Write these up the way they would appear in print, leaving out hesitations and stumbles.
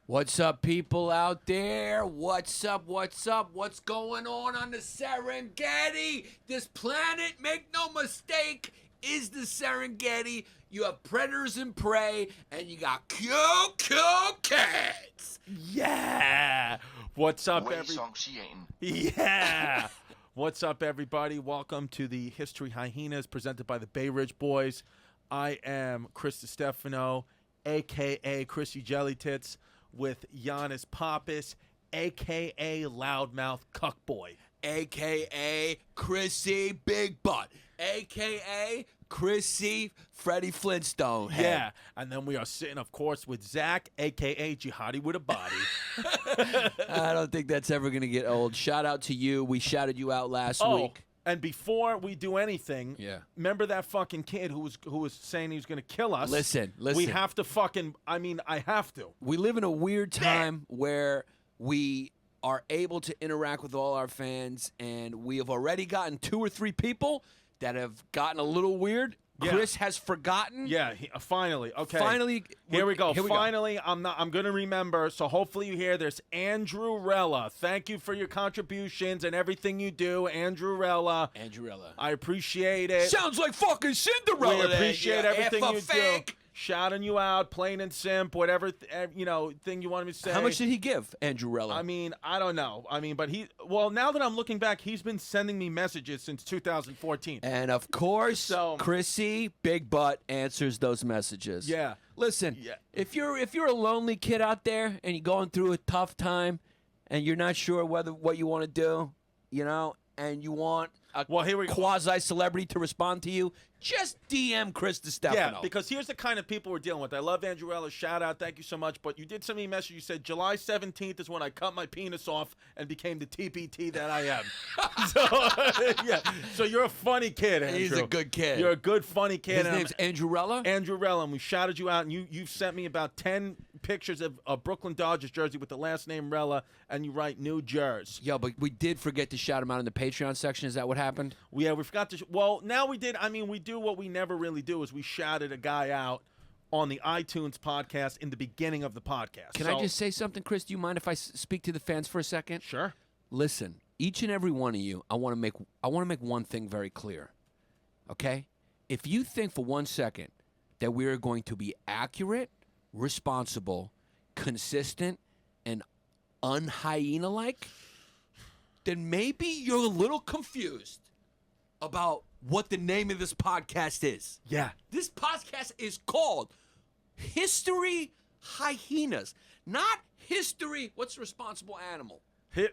What's up, people out there? What's up? What's up? What's going on the Serengeti? This planet, make no mistake, is the Serengeti. You have predators and prey, and you got cute cats. Yeah. What's up, everybody? Yeah. What's up, everybody? Welcome to the History Hyenas presented by the Bay Ridge Boys. I am Chris Distefano, a.k.a. Chrissy Jelly Tits, with Yannis Pappas, a.k.a. Loudmouth Cuckboy. A.k.a. Chrissy Big Butt. A.k.a. Chrissy Freddie Flintstone. Yeah, and then we are sitting, of course, with Zach, a.k.a. Jihadi with a body. I don't think that's ever going to get old. Shout out to you. We shouted you out last week. And before we do anything, remember that fucking kid who was saying he was going to kill us? Listen. We have to fucking, I have to. We live in a weird time where we are able to interact with all our fans, and we have already gotten 2 or 3 people that have gotten a little weird. Yeah. Chris has forgotten. Yeah, finally. Okay. Finally. Here we go. Finally, I'm going to remember. So hopefully you hear this. Andrew Rella. Thank you for your contributions and everything you do, Andrew Rella. I appreciate it. Sounds like fucking Cinderella. We appreciate everything you do. Shouting you out, plain and simp, whatever thing you want me to say. How much did he give, Andrew Rella? I don't know. But now that I'm looking back, he's been sending me messages since 2014. And of course, Chrissy Big Butt answers those messages. Yeah. Listen, if you're a lonely kid out there and you're going through a tough time and you're not sure what you want to do, and you want a quasi-celebrity to respond to you, just DM Chris Distefano. Yeah, because here's the kind of people we're dealing with. I love Andrew Rella. Shout out. Thank you so much. But you did send me a message. You said July 17th is when I cut my penis off and became the TPT that I am. So you're a funny kid, Andrew. He's a good kid. You're a good, funny kid. His name's Andrew Rella? Andrew Rella. And we shouted you out. And you've sent me about 10 pictures of a Brooklyn Dodgers jersey with the last name Rella. And you write New Jersey. Yo, but we did forget to shout him out in the Patreon section. Is that what happened? Yeah, we forgot to. Well, now we did. We do what we never really do is we shouted a guy out on the iTunes podcast in the beginning of the podcast. Can I just say something, Chris? Do you mind if I speak to the fans for a second? Sure. Listen, each and every one of you, I want to make one thing very clear. Okay? If you think for 1 second that we are going to be accurate, responsible, consistent, and un-hyena-like, then maybe you're a little confused about what the name of this podcast is. Yeah. This podcast is called History Hyenas, not History, what's the responsible animal?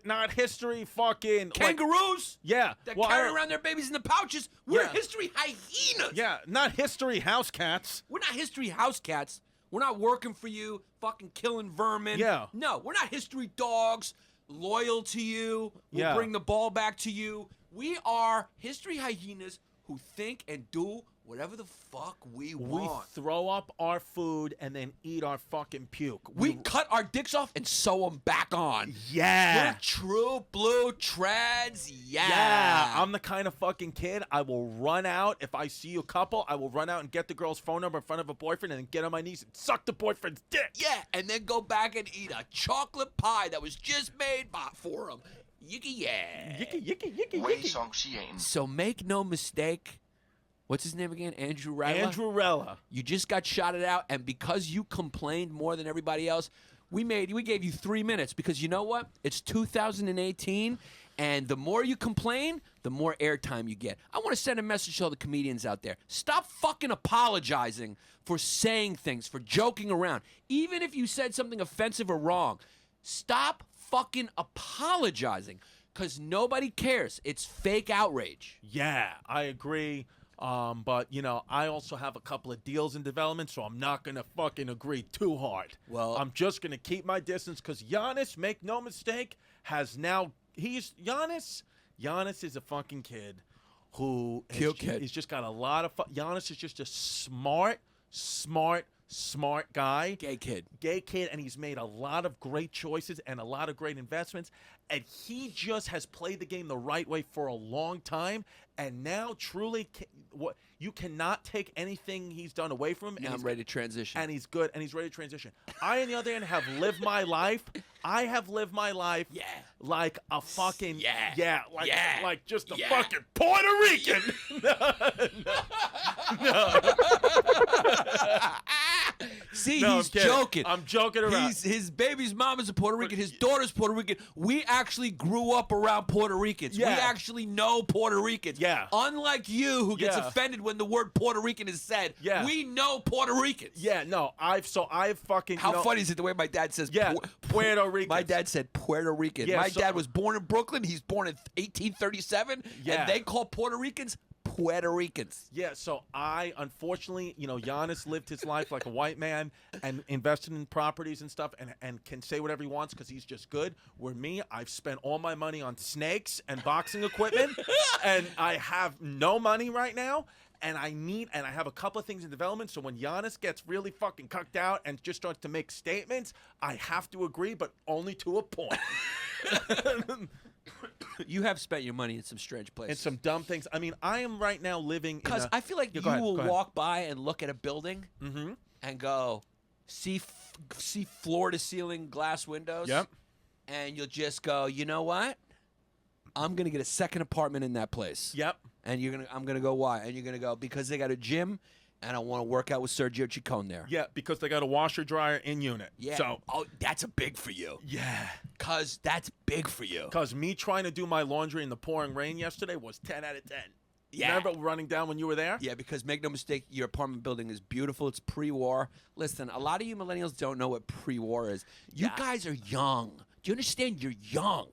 Not history fucking... Kangaroos? Yeah. That carry around their babies in the pouches. We're History Hyenas. Yeah, not history house cats. We're not history house cats. We're not working for you, fucking killing vermin. Yeah. No, we're not history dogs, loyal to you. We'll bring the ball back to you. We are history hyenas who think and do whatever the fuck we want. We throw up our food and then eat our fucking puke. We cut our dicks off and sew them back on. Yeah. We're true blue trads. Yeah. I'm the kind of fucking kid, I will run out. If I see a couple, I will run out and get the girl's phone number in front of a boyfriend and then get on my knees and suck the boyfriend's dick. Yeah, and then go back and eat a chocolate pie that was just made for him. Yicky yeah. Yicky. So make no mistake. What's his name again? Andrew Rella? Andrew Rella. You just got shouted out, and because you complained more than everybody else, we gave you 3 minutes because you know what? It's 2018, and the more you complain, the more airtime you get. I want to send a message to all the comedians out there. Stop fucking apologizing for saying things, for joking around. Even if you said something offensive or wrong, stop fucking apologizing because nobody cares. It's fake outrage. Yeah, I agree. But, you know, I also have a couple of deals in development, so I'm not going to fucking agree too hard. Well, I'm just going to keep my distance because Yannis, make no mistake, has now – Yannis is a fucking kid who – He's just got a lot of – Yannis is just a smart guy. Gay kid, and he's made a lot of great choices and a lot of great investments, and he just has played the game the right way for a long time, and now truly you cannot take anything he's done away from him. Now I'm ready to transition. And he's good, and he's ready to transition. I, on the other hand, have lived my life. I have lived my life like a fucking like just a fucking Puerto Rican. No. See, No, he's joking. I'm joking around. His baby's mom is a Puerto Rican. His daughter's Puerto Rican. We actually grew up around Puerto Ricans. Yeah. We actually know Puerto Ricans. Yeah. Unlike you, who gets offended when the word Puerto Rican is said. Yeah. We know Puerto Ricans. Yeah, no, I've fucking. How funny is it the way my dad says? Puerto Rican. My dad said Puerto Rican. Yeah, my dad was born in Brooklyn. He's born in 1837. Yeah. And they call Puerto Ricans Puerto Ricans. Yeah, so I, unfortunately, you know, Yannis lived his life like a white man and invested in properties and stuff and can say whatever he wants because he's just good. Where me, I've spent all my money on snakes and boxing equipment, and I have no money right now. And I have a couple of things in development. So when Yannis gets really fucking cucked out and just starts to make statements, I have to agree, but only to a point. You have spent your money in some strange places. And some dumb things. I mean, I am right now living in Because I feel like you will walk by and look at a building and go, see floor-to-ceiling glass windows. Yep. And you'll just go, you know what? I'm going to get a second apartment in that place. Yep. And I'm going to go, why? And you're going to go, because they got a gym, and I want to work out with Sergio Chicone there. Yeah, because they got a washer-dryer in unit. Yeah. So, that's a big for you. Yeah. Because that's big for you. Because me trying to do my laundry in the pouring rain yesterday was 10 out of 10. Yeah. Remember running down when you were there? Yeah, because make no mistake, your apartment building is beautiful. It's pre-war. Listen, a lot of you millennials don't know what pre-war is. You guys are young. Do you understand? You're young.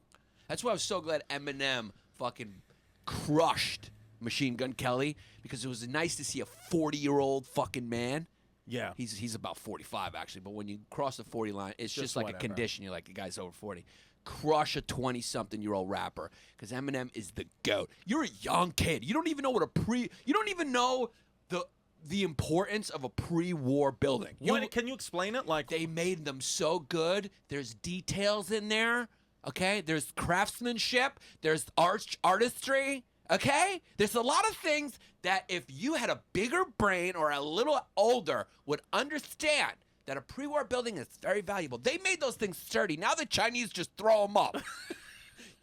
That's why I was so glad Eminem fucking crushed Machine Gun Kelly, because it was nice to see a 40-year-old fucking man. Yeah. He's about 45, actually, but when you cross the 40 line, it's just like whatever. a condition. You're like, the guy's over 40. Crush a 20-something-year-old rapper, because Eminem is the GOAT. You're a young kid. You don't even know you don't even know the importance of a pre-war building. Can you explain it? Like, they made them so good. There's details in there, okay? There's craftsmanship. There's artistry. Okay? There's a lot of things that if you had a bigger brain or a little older would understand that a pre-war building is very valuable. They made those things sturdy. Now the Chinese just throw them up.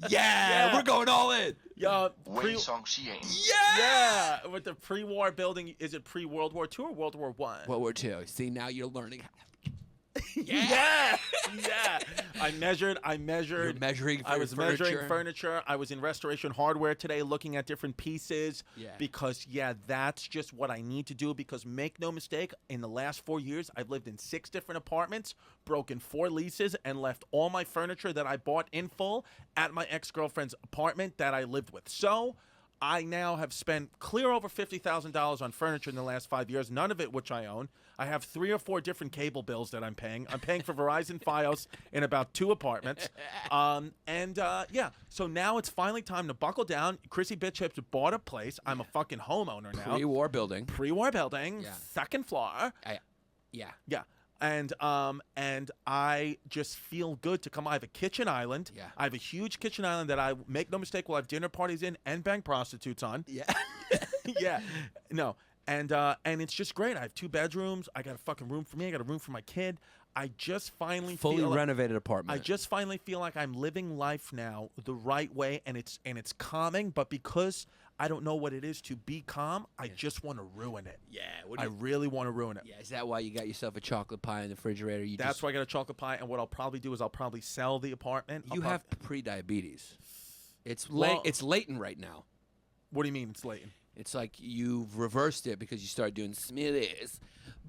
Yeah, we're going all in. Yeah. Yeah. With the pre-war building, is it pre-World War II or World War I? World War II. See, now you're learning. Yeah. I measured. You're measuring I was measuring furniture. I was in Restoration Hardware today looking at different pieces. Yeah. Because, that's just what I need to do. Because make no mistake, in the last 4 years, I've lived in 6 different apartments, broken 4 leases, and left all my furniture that I bought in full at my ex-girlfriend's apartment that I lived with. So I now have spent clear over $50,000 on furniture in the last 5 years, none of it which I own. I have 3 or 4 different cable bills that I'm paying. I'm paying for Verizon Fios in about 2 apartments. So now it's finally time to buckle down. Chrissy Bitch Hips bought a place. I'm a fucking homeowner now. Pre-war building. Pre-war building, 2nd floor. Yeah. And I just feel good to come. I have a kitchen island. Yeah. I have a huge kitchen island that I, make no mistake, will have dinner parties in and bang prostitutes on. Yeah. Yeah. No. And it's just great. I have 2 bedrooms. I got a fucking room for me. I got a room for my kid. I just finally fully renovated apartment. I just finally feel like I'm living life now the right way, and it's calming. But because I don't know what it is to be calm, I just want to ruin it. Yeah, I really want to ruin it. Yeah, is that why you got yourself a chocolate pie in the refrigerator? That's why I got a chocolate pie, and what I'll probably do is I'll probably sell the apartment. You have pre-diabetes. It's latent right now. What do you mean it's latent? It's like you've reversed it because you started doing smoothies.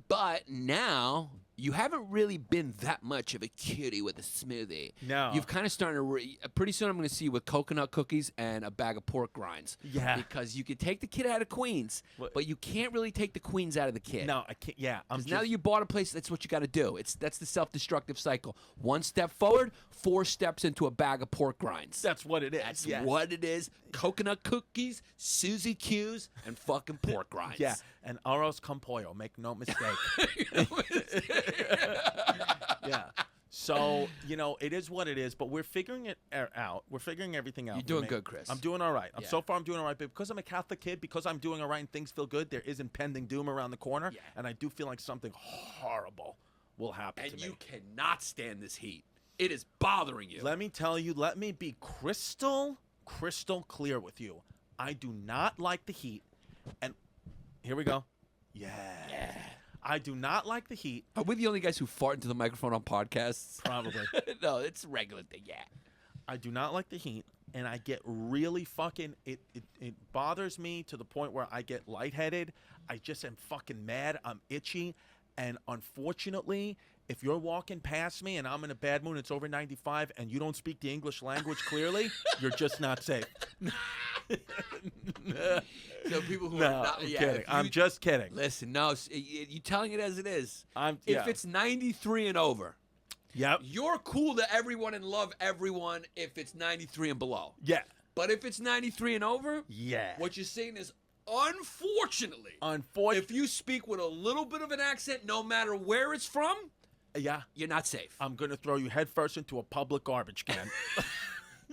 But now you haven't really been that much of a cutie with a smoothie. No. You've kind of started to pretty soon I'm going to see you with coconut cookies and a bag of pork rinds. Yeah. Because you can take the kid out of Queens, but you can't really take the Queens out of the kid. No, I can't. Yeah. Now that you bought a place, that's what you got to do. That's the self-destructive cycle. 1 step forward, 4 steps into a bag of pork rinds. That's what it is. That's what it is. Coconut cookies, Susie Q's, and fucking pork rinds. Yeah. And arroz con pollo. Make no mistake. Yeah. So, it is what it is, but we're figuring it out. We're figuring everything out. You're doing good, Chris. I'm doing all right. So far, I'm doing all right. But because I'm a Catholic kid, because I'm doing all right and things feel good, there is impending doom around the corner. Yeah. And I do feel like something horrible will happen to me. And you cannot stand this heat. It is bothering you. Let me tell you, let me be crystal clear with you. I do not like the heat. And here we go. Yeah. I do not like the heat. Are we the only guys who fart into the microphone on podcasts? Probably. No, it's a regular thing, yeah. I do not like the heat, and I get really fucking, it bothers me to the point where I get lightheaded. I just am fucking mad. I'm itchy. And unfortunately, if you're walking past me and I'm in a bad mood, it's over 95, and you don't speak the English language clearly, you're just not safe. So people who No, are not, I'm yeah, kidding. I'm just kidding. Listen, no, you're telling it as it is. Yeah. If it's 93 and over, Yep. you're cool to everyone and love everyone if it's 93 and below. Yeah. But if it's 93 and over, Yeah. what you're saying is, unfortunately, if you speak with a little bit of an accent, no matter where it's from, Yeah. you're not safe. I'm going to throw you headfirst into a public garbage can.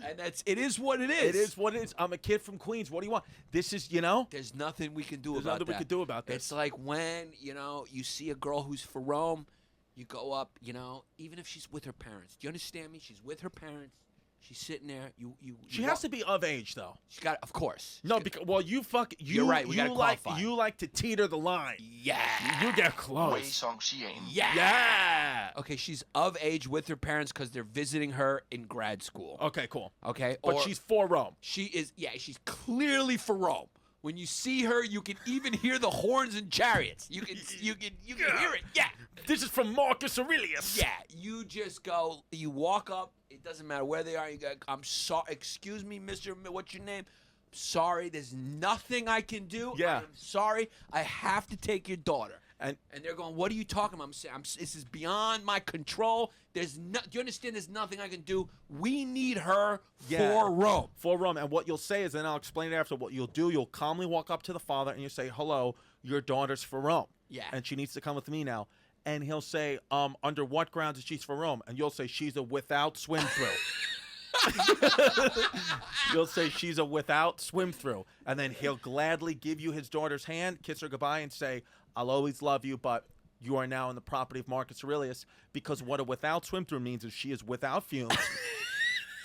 And it is what it is. It is what it is. I'm a kid from Queens. What do you want? This is, There's nothing we can do There's about that. nothing we can do about this. It's like when, you see a girl who's for Rome, you go up, even if she's with her parents. Do you understand me? She's with her parents. She's sitting there. She has to be of age, though. She got, of course. No, because You're right. We gotta qualify. You like to teeter the line. Yeah. You get close. Yeah. Okay, she's of age with her parents because they're visiting her in grad school. Okay, cool. Okay, But she's for Rome. She is. Yeah, she's clearly for Rome. When you see her, you can even hear the horns and chariots. You can hear it. Yeah. This is from Marcus Aurelius. Yeah. You just go. You walk up. It doesn't matter where they are. You go, I'm sorry. Excuse me, Mister. What's your name? Sorry. There's nothing I can do. Yeah. I'm sorry. I have to take your daughter. And they're going, what are you talking about? I'm saying, this is beyond my control. Do you understand? There's nothing I can do. We need her for Rome. For Rome. And what you'll say is, and I'll explain it after, what you'll do, you'll calmly walk up to the father and you say, hello, your daughter's for Rome. Yeah. And she needs to come with me now. And he'll say, under what grounds is she for Rome? And you'll say, she's a without swim through. You'll say she's a without swim through. And then he'll gladly give you his daughter's hand, kiss her goodbye, and say, I'll always love you, but you are now in the property of Marcus Aurelius, because what a without swim through means is she is without fumes.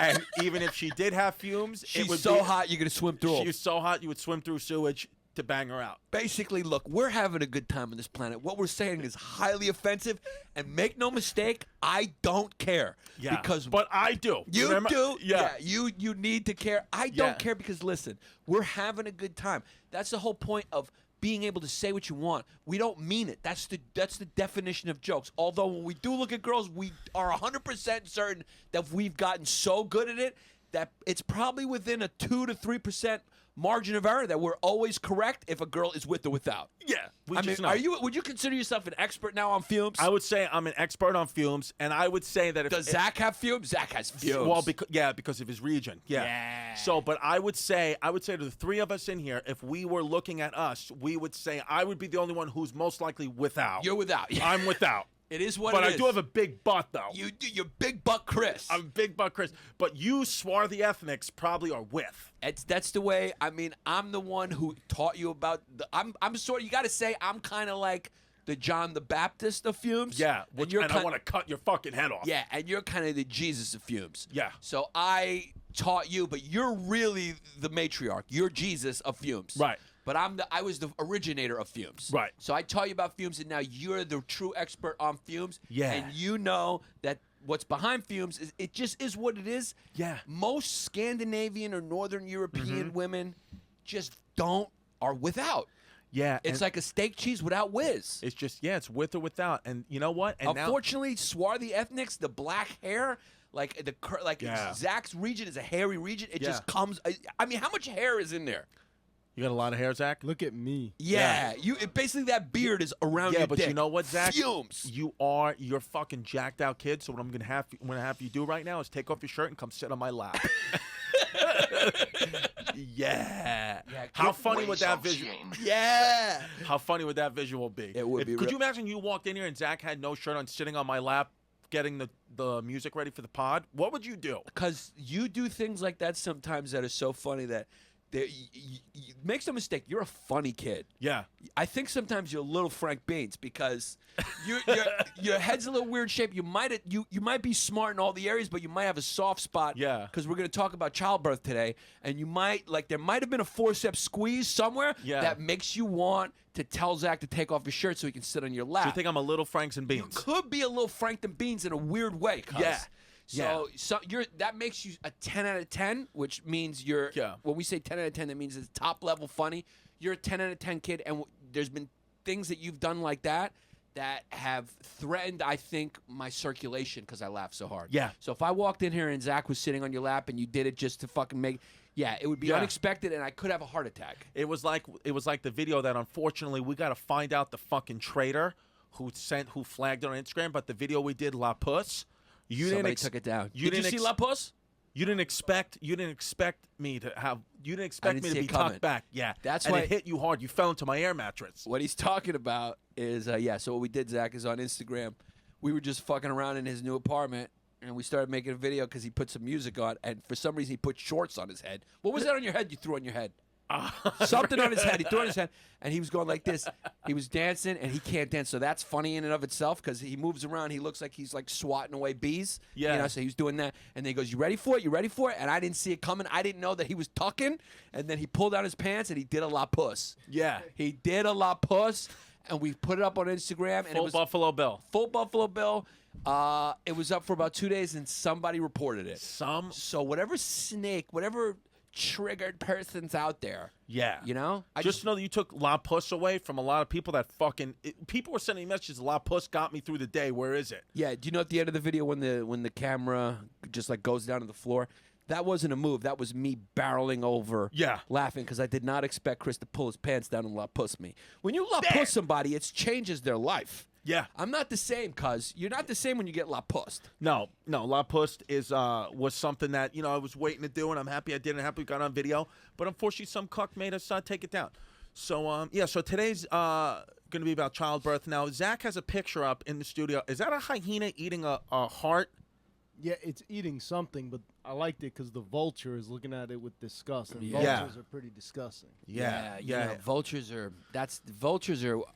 And even if she did have fumes, she's it would so be, hot you're going to swim through them. She's so hot you would swim through sewage to bang her out. Basically, look, we're having a good time on this planet. What we're saying is highly offensive, and make no mistake, I don't care. Yeah, because but I do. You Remember? do. Yeah. You need to care. I don't care because, listen, we're having a good time. That's the whole point of being able to say what you want. We don't mean it. That's the definition of jokes. Although when we do look at girls, we are 100% certain that we've gotten so good at it that it's probably within a 2 to 3% margin of error that we're always correct if a girl is with or without. Yeah. Would you consider yourself an expert now on fumes? I would say I'm an expert on fumes, and I would say that if Does Zach have fumes? Zach has fumes. Well, because of his region. Yeah. So, but I would say to the three of us in here, if we were looking at us, we would say I would be the only one who's most likely without. You're without. Yeah. I'm without. It is what but it is. But I do have a big butt, though. You do. You're big butt Chris. I'm big butt Chris. But you swarthy ethnics probably are with. That's the way. I mean, I'm the one who taught you about I'm sort of, you got to say, I'm kind of like the John the Baptist of fumes. Yeah. And I want to cut your fucking head off. Yeah, and you're kind of the Jesus of fumes. Yeah. So I taught you, but you're really the matriarch. You're Jesus of fumes. Right. But I was the originator of fumes. Right. So I taught you about fumes, and now you're the true expert on fumes. Yeah. And you know that what's behind fumes is it just is what it is. Yeah. Most Scandinavian or Northern European women just are without. Yeah. It's like a steak cheese without whiz. It's just, it's with or without. And you know what? And Unfortunately, swarthy ethnics, the black hair, Zach's region is a hairy region. It just comes. I mean, how much hair is in there? You got a lot of hair, Zach? Look at me. Yeah. Basically that beard is around your but dick. you know what, Zach? Fumes. You're fucking jacked out kid. So what I'm gonna have you do right now is take off your shirt and come sit on my lap. Yeah. How funny would that visual? Yeah. How funny would that visual be? It would be. Could you imagine you walked in here and Zach had no shirt on, sitting on my lap, getting the music ready for the pod? What would you do? Because you do things like that sometimes that are so funny that make no mistake, you're a funny kid. Yeah. I think sometimes you're a little Frank Baines because your head's a little weird shape. You might be smart in all the areas, but you might have a soft spot. Yeah. Because we're going to talk about childbirth today, and there might have been a forceps squeeze somewhere that makes you want to tell Zach to take off his shirt so he can sit on your lap. So you think I'm a little Franks and Beans? You could be a little Frank and Beans in a weird way. Yeah. So that makes you a 10 out of 10, which means when we say 10 out of 10, that means it's top level funny. You're a 10 out of 10 kid, and there's been things that you've done like that have threatened, I think, my circulation because I laugh so hard. Yeah. So if I walked in here and Zach was sitting on your lap and you did it just to fucking make, it would be unexpected, and I could have a heart attack. It was like the video that unfortunately we got to find out the fucking traitor who flagged it on Instagram. But the video we did, La Puss. Somebody took it down. Did you see La Puss? You didn't expect me to have. You didn't expect me to be tucked back. Yeah, that's why why it hit you hard. You fell into my air mattress. What he's talking about is So what we did, Zach, is on Instagram. We were just fucking around in his new apartment, and we started making a video because he put some music on, and for some reason he put shorts on his head. What was that on your head? You threw on your head. Something on his head. He threw on his head, and he was going like this. He was dancing, and he can't dance. So that's funny in and of itself because he moves around. He looks like he's like swatting away bees. Yeah. So he was doing that, and then he goes, "You ready for it? You ready for it?" And I didn't see it coming. I didn't know that he was tucking, and then he pulled down his pants and he did a La Puss. Yeah. He did a La Puss, and we put it up on Instagram. And it was Buffalo Bill. Full Buffalo Bill. It was up for about 2 days, and somebody reported it. So whatever triggered person's out there. Yeah. You know? Just know that you took La Puss away from a lot of people that people were sending messages, La Puss got me through the day. Where is it? Yeah. Do you know at the end of the video when the camera just like goes down to the floor? That wasn't a move. That was me barreling over, laughing because I did not expect Chris to pull his pants down and La Puss me. When you La Puss somebody, it changes their life. Yeah. I'm not the same, cuz you're not the same when you get La Pussed. No, La Pussed was something that, I was waiting to do, and I'm happy I did, and happy we got on video. But unfortunately, some cuck made us take it down. So, so today's going to be about childbirth. Now, Zach has a picture up in the studio. Is that a hyena eating a heart? Yeah, it's eating something, but I liked it because the vulture is looking at it with disgust, and Yeah. vultures are pretty disgusting. Yeah. You know, vultures are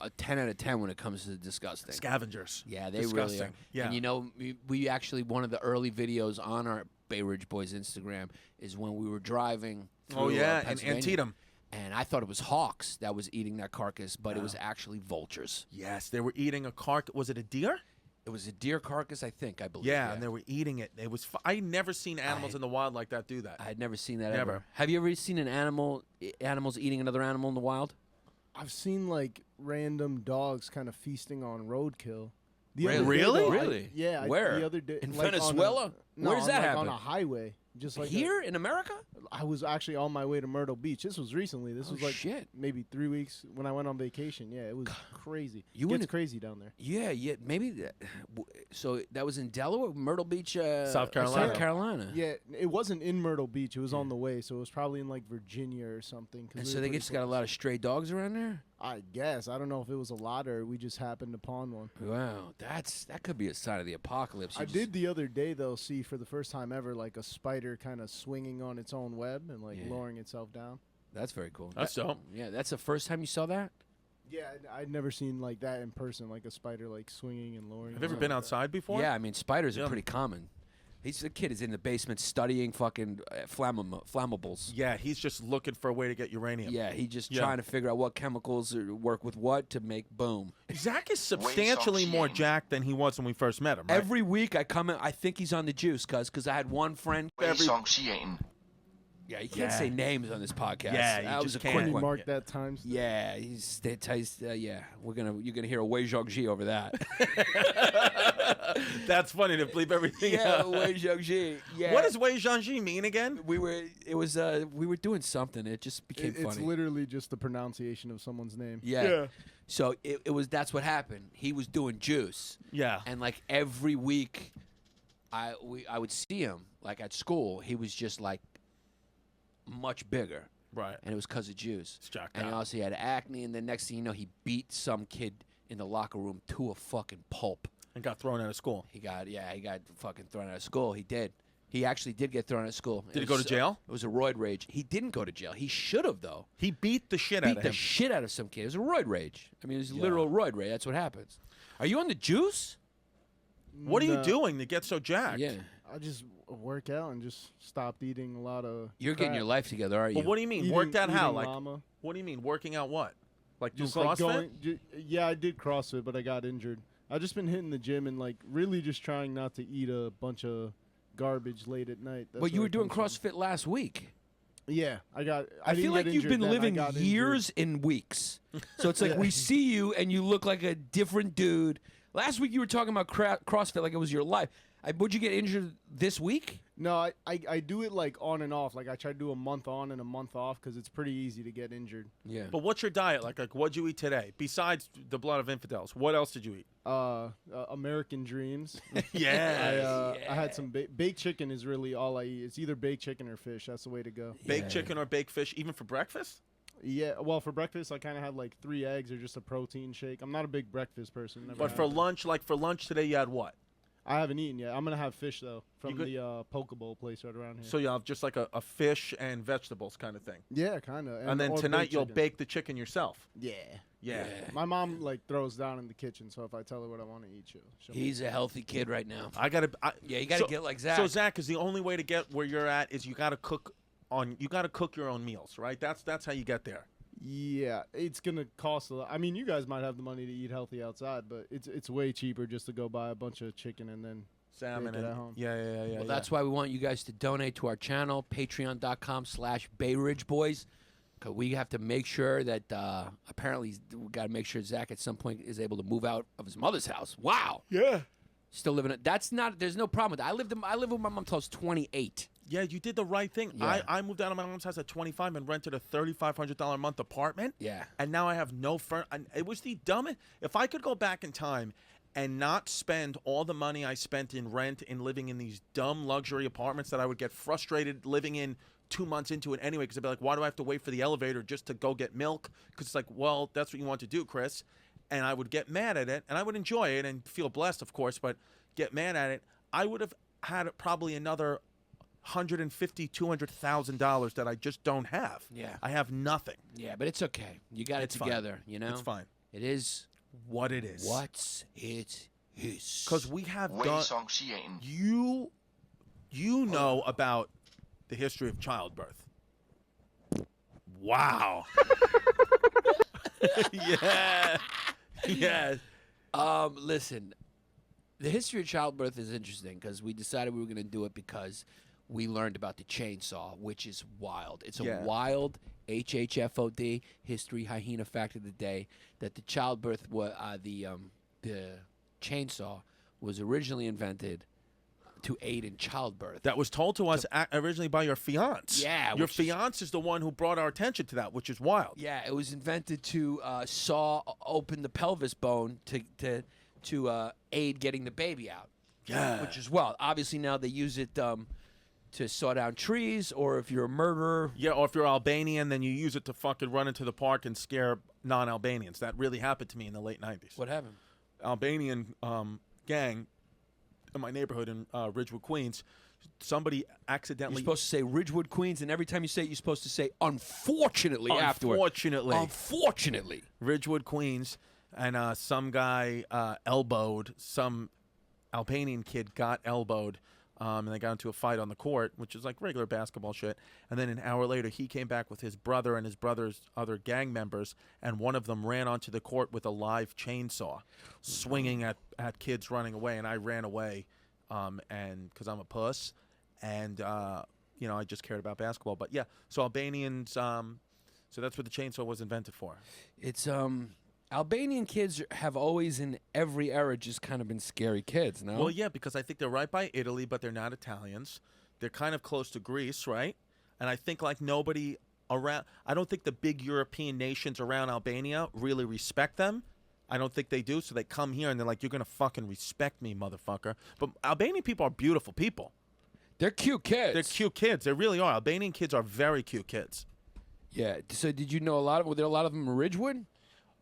a 10 out of 10 when it comes to disgusting. Scavengers. Yeah, they Disgusting. really are. Yeah. And we actually, one of the early videos on our Bay Ridge Boys Instagram is when we were driving through in Pennsylvania. Antietam. And I thought it was hawks that was eating that carcass, but it was actually vultures. Yes, they were eating a carcass. Was it a deer? It was a deer carcass, I think, I believe. Yeah, and they were eating it. It was. I never seen animals in the wild like that do that. I had never seen that Never. ever. Have you ever seen animals eating another animal in the wild? I've seen like random dogs kind of feasting on roadkill. Really? Really? Yeah. Where? The other day, In like Venezuela? No, Where does that like happen? on a highway, just like Here in America? I was actually on my way to Myrtle Beach. This was recently. This was like shit. maybe 3 weeks when I went on vacation. Yeah, it was crazy. You It's wouldn't- crazy down there. Yeah, maybe. So that was in Delaware, Myrtle Beach, South Carolina. South Carolina. Yeah, it wasn't in Myrtle Beach. It was on the way, so it was probably in like Virginia or something. And so they just got a lot of stray dogs around there? I guess. I don't know if it was a lot or we just happened upon one. Wow, that could be a sign of the apocalypse. I did the other day, though, see for the first time ever, like a spider kind of swinging on its own web and like lowering itself down. That's very cool. That's dope. Yeah, that's the first time you saw that? Yeah, I'd never seen like that in person, like a spider like swinging and lowering. Have you ever itself been like outside before? Yeah, I mean, spiders are Yeah. pretty common. The kid is in the basement studying fucking flammables. Yeah, he's just looking for a way to get uranium. Yeah, he's just trying to figure out what chemicals work with what to make boom. Zach is substantially more jacked than he was when we first met him, right? Every week I come in, I think he's on the juice, because I had one friend. Yeah, you can't say names on this podcast. Yeah, that was a quick Quickly one. mark that time. Yeah, yeah. You're gonna hear a Wei Zhongji over that. That's funny to bleep everything yeah, out. Wei Zhongji. Yeah. What does Wei Zhongji mean again? we were doing something. It just became It's funny. literally just the pronunciation of someone's name. Yeah. So that's what happened. He was doing juice. Yeah. And like every week, I would see him like at school. He was just like much bigger. Right. And it was because of juice. It's jacked and he up. also had acne. And then next thing you know, he beat some kid in the locker room to a fucking pulp. And got thrown out of school. He got fucking thrown out of school. He did. He actually did get thrown out of school. Did he go to jail? It was a roid rage. He didn't go to jail. He should have, though. He beat the shit out of Beat the him. shit out of some kid. It was a roid rage. I mean, it was a literal roid rage. That's what happens. Are you on the juice? What are you No, doing to get so jacked? Yeah. I just work out and just stopped eating a lot of. You're getting your life together, aren't you? But what do you mean? Eating- Worked out how? eating Like, llama. what do you mean? Working out what? Like do Just CrossFit? like going. Yeah, I did CrossFit, but I got injured. I've just been hitting the gym and like really just trying not to eat a bunch of garbage late at night. That's But you where were it doing comes from. CrossFit last week. Yeah, I I didn't feel like get you've injured been then, I living got injured. years in weeks. So it's like we see you and you look like a different dude. Last week you were talking about CrossFit like it was your life. Would you get injured this week? No, I do it like on and off. Like I try to do a month on and a month off because it's pretty easy to get injured. Yeah. But what's your diet like? Like, what'd you eat today? Besides the blood of infidels, what else did you eat? American Dreams. Yeah. I had some baked chicken is really all I eat. It's either baked chicken or fish. That's the way to go. Baked chicken or baked fish, even for breakfast? Yeah, well, for breakfast, I kind of had like 3 eggs or just a protein shake. I'm not a big breakfast person. Never But have for been. lunch, like for lunch today, you had what? I haven't eaten yet. I'm gonna have fish though from could- the poke bowl place right around here. So you have just like a fish and vegetables kind of thing. yeah, kind of. And then or tonight baked you'll chicken. bake the chicken yourself. Yeah. Yeah. My mom like throws down in the kitchen, so if I tell her what I want to eat, she'll He's a healthy kid right now. I gotta. Yeah, you gotta get like Zach. So Zach is the only way to get where you're at is you gotta cook your own meals, right? That's how you get there. Yeah, it's gonna cost a lot. I mean, you guys might have the money to eat healthy outside, but it's way cheaper just to go buy a bunch of chicken and then Salmon Make it and at home. yeah. Well, that's why we want you guys to donate to our channel, patreon.com/BayRidgeBoys. Because we have to make sure that, apparently, we got to make sure Zach at some point is able to move out of his mother's house. Wow. yeah. Still living it. That's not, there's no problem with that. I lived with my mom till I was 28. Yeah, you did the right thing. Yeah. I moved out of my mom's house at 25 and rented a $3,500 a month apartment. Yeah. And now I have no it was the dumbest. If I could go back in time and not spend all the money I spent in rent and living in these dumb luxury apartments that I would get frustrated living in 2 months into it anyway, because I'd be like, why do I have to wait for the elevator just to go get milk? Because it's like, well, that's what you want to do, Chris. And I would get mad at it, and I would enjoy it and feel blessed, of course, but get mad at it. I would have had probably another $150,000, $200,000 that I just don't have. Yeah. I have nothing. Yeah, but it's okay. You got It's it fine. together, you know? It's fine. It is What it is. what it is. Because we have done. You know about the history of childbirth. Wow. Yeah. Yeah. Listen, the history of childbirth is interesting because we decided we were going to do it because we learned about the chainsaw, which is wild. It's a Yeah. wild HHFOD history hyena fact of the day that the childbirth the chainsaw was originally invented to aid in childbirth. That was told to us originally by your fiance. Yeah, Your which is- fiance is the one who brought our attention to that, which is wild. Yeah, it was invented to saw open the pelvis bone to aid getting the baby out. Yeah. Which is wild. Obviously now they use it to saw down trees, or if you're a murderer. Yeah, or if you're Albanian, then you use it to fucking run into the park and scare non-Albanians. That really happened to me in the late 90s. What happened? Albanian gang in my neighborhood in Ridgewood, Queens, somebody You're accidentally... supposed to say Ridgewood, Queens, and every time you say it, you're supposed to say unfortunately afterward. Unfortunately. Ridgewood, Queens, and some guy elbowed, some Albanian kid got elbowed, and they got into a fight on the court, which is like regular basketball shit. And then an hour later, he came back with his brother and his brother's other gang members, and one of them ran onto the court with a live chainsaw, swinging at kids running away, and I ran away, and because I'm a puss, and I just cared about basketball. But yeah, so Albanians. So that's what the chainsaw was invented for. It's Albanian kids have always in every era just kind of been scary kids. No. Well, yeah, because I think they're right by Italy, but they're not Italians. They're kind of close to Greece, right? And I think like nobody around. I don't think the big European nations around Albania really respect them. I don't think they do. So they come here and they're like, "You're gonna fucking respect me, motherfucker." But Albanian people are beautiful people. They're cute kids. They're cute kids. They really are. Albanian kids are very cute kids. Yeah. So did you know were there a lot of them in Ridgewood?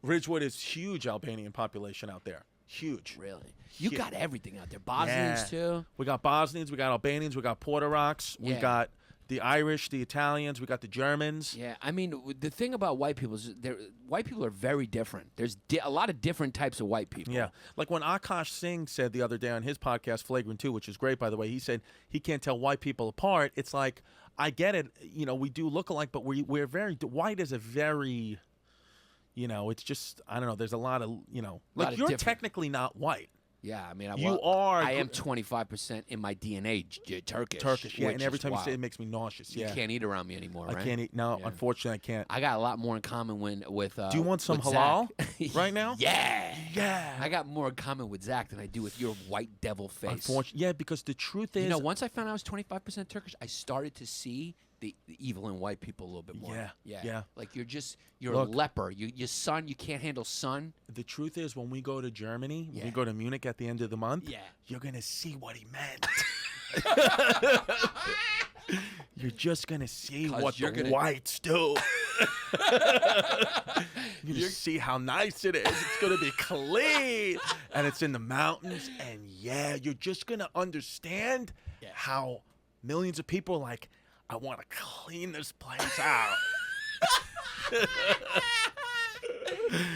Ridgewood is huge Albanian population out there. Huge. Really? You got everything out there. Bosnians too. We got Bosnians, we got Albanians, we got Puerto Rocks, we Yeah. got the Irish, the Italians, we got the Germans. Yeah, I mean, the thing about white people is white people are very different. There's a lot of different types of white people. Yeah. Like when Akash Singh said the other day on his podcast, Flagrant 2, which is great, by the way, he said he can't tell white people apart. It's like, I get it. We do look alike, but we're very, white is a very, it's just, I don't know. There's a lot of, like you're technically not white. Yeah, I mean, I am 25% in my DNA Turkish. Turkish, yeah. And every time you say it, it makes me nauseous. Yeah. You can't eat around me anymore, right? I can't eat. No, unfortunately, I can't. I got a lot more in common with. Do you want some with halal Zach. right now? Yeah. Yeah. I got more in common with Zach than I do with your white devil face. Unfortunately, yeah, because the truth is, once I found out I was 25% Turkish, I started to see the evil in white people a little bit more. Yeah. Like you're a leper. You can't handle sun. The truth is, when we go to Germany, when we go to Munich at the end of the month, you're gonna see what he meant. You're just gonna see what the whites do. You see how nice it is. It's gonna be clean, and it's in the mountains. And you're just gonna understand how millions of people are like, I want to clean this place out.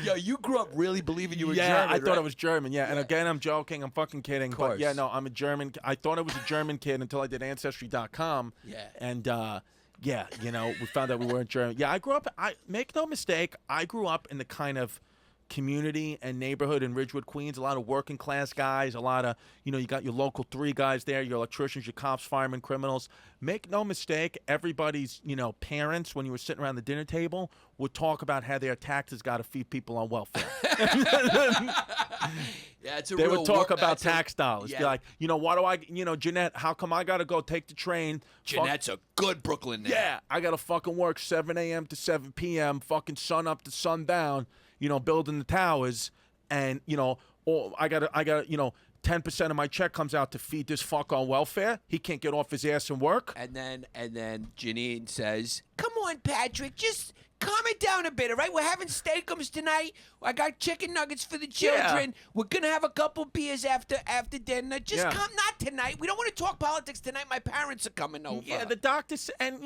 Yo, you grew up really believing you were German, I right? thought I was German, And again, I'm joking. I'm fucking kidding. Of course. But no, I'm a German. I thought I was a German kid until I did Ancestry.com. Yeah. And, we found out we weren't German. Yeah, I grew up, make no mistake, I grew up in the kind of community and neighborhood in Ridgewood, Queens. A lot of working class guys, a lot of, you got your local 3 guys there, your electricians, your cops, firemen, criminals. Make no mistake, everybody's, parents, when you were sitting around the dinner table, would talk about how their taxes got to feed people on welfare. They would talk about tax dollars. Yeah. Be like, why do I, Jeanette, how come I got to go take the train? Jeanette's a good Brooklyn name. Yeah, I got to fucking work 7 a.m. to 7 p.m., fucking sun up to sundown, building the towers, and, or I got to, 10% of my check comes out to feed this fuck on welfare. He can't get off his ass and work. And then Janine says, "Come on, Patrick, just calm it down a bit, all right? We're having steakums tonight. I got chicken nuggets for the children. Yeah. We're gonna have a couple beers after dinner. Just Yeah. come, not tonight. We don't want to talk politics tonight. My parents are coming over." Yeah, the doctor said, and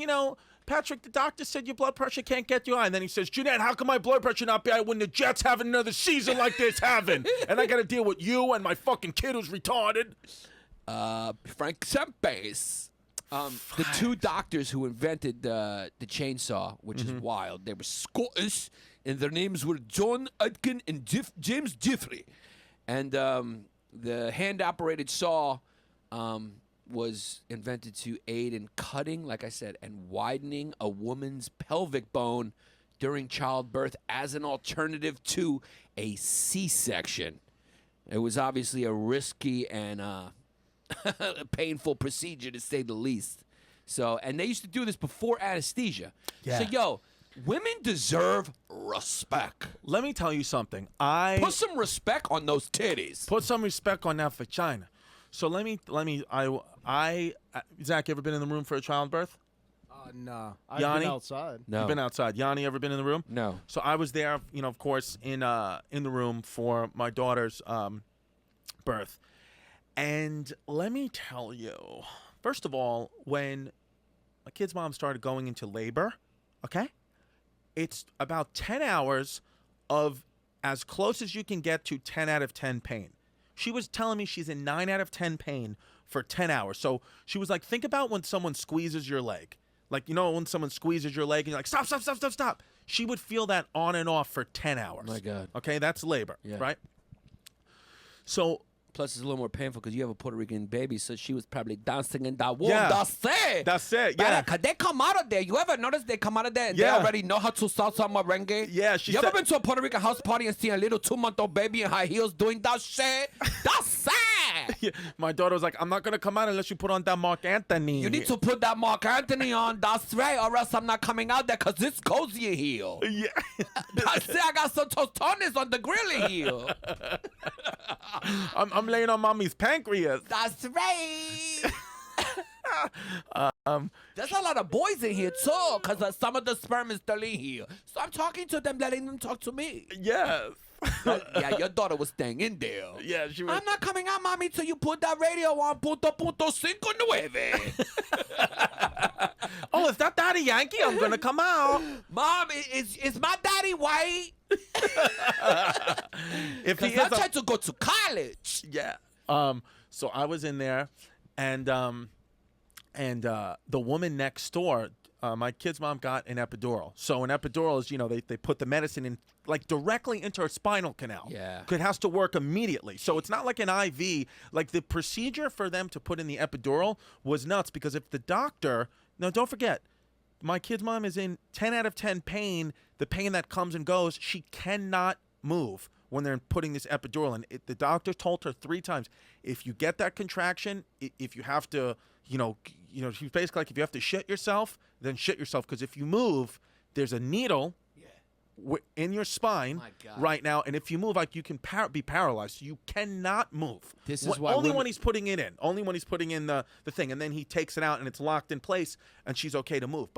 Patrick, the doctor said your blood pressure can't get you high. And then he says, Jeanette, how come my blood pressure not be high when the Jets have another season like this having? And I got to deal with you and my fucking kid who's retarded. Frank Sempes. The 2 doctors who invented the chainsaw, which is wild, they were Scottish, and their names were John Atkin and James Jeffrey. And the hand-operated saw was invented to aid in cutting, like I said, and widening a woman's pelvic bone during childbirth as an alternative to a C-section. It was obviously a risky and a painful procedure, to say the least. So, and they used to do this before anesthesia. Yeah. So, women deserve respect. Let me tell you something. Put some respect on those titties. Put some respect on that for China. So Zach, you ever been in the room for a childbirth? Nah. I've Yanni? been outside. No. You've been outside. Yanni, ever been in the room? No. So I was there, of course, in the room for my daughter's birth. And let me tell you, first of all, when my kid's mom started going into labor, okay, it's about 10 hours of as close as you can get to 10 out of 10 pain. She was telling me she's in 9 out of 10 pain for 10 hours. So she was like, think about when someone squeezes your leg. Like, when someone squeezes your leg and you're like, stop, stop, stop, stop, stop. She would feel that on and off for 10 hours. My God. Okay, that's labor, Yeah. right? So Plus, it's a little more painful because you have a Puerto Rican baby, so she was probably dancing in that womb. Yeah. That's it. That's it. Yeah. Because they come out of there. You ever notice they come out of there and Yeah. they already know how to salsa merengue? Yeah, You ever been to a Puerto Rican house party and seen a little 2-month-old baby in high heels doing that shit? That's sad. Yeah. My daughter was like, I'm not going to come out unless you put on that Mark Anthony. You need to put that Mark Anthony on. That's right. Or else I'm not coming out there because it's cozy in here. Yeah. That's it. I got some tostones on the grill in here. I'm laying on mommy's pancreas. That's right. There's a lot of boys in here too, because some of the sperm is still in here. So I'm talking to them, letting them talk to me. Yes. Yeah, your daughter was staying in there. Yeah, she was. I'm not coming out, mommy, till you put that radio on .59. Oh, is that Daddy Yankee? I'm gonna come out. Mom, is my daddy white? If he Because I is, tried to go to college. yeah. So I was in there, and the woman next door, my kid's mom got an epidural. So an epidural is, they put the medicine in like directly into her spinal canal. Yeah. It has to work immediately. So it's not like an IV. Like the procedure for them to put in the epidural was nuts because if the doctor, now don't forget, my kid's mom is in 10 out of 10 pain, the pain that comes and goes, she cannot move when they're putting this epidural in. The doctor told her 3 times, if you get that contraction, if you have to, she's basically like, if you have to shit yourself, then shit yourself. Because if you move, there's a needle in your spine right now, and if you move, like you can be paralyzed. You cannot move. This is why only when he's putting it in. Only when he's putting in the thing, and then he takes it out, and it's locked in place, and she's okay to move.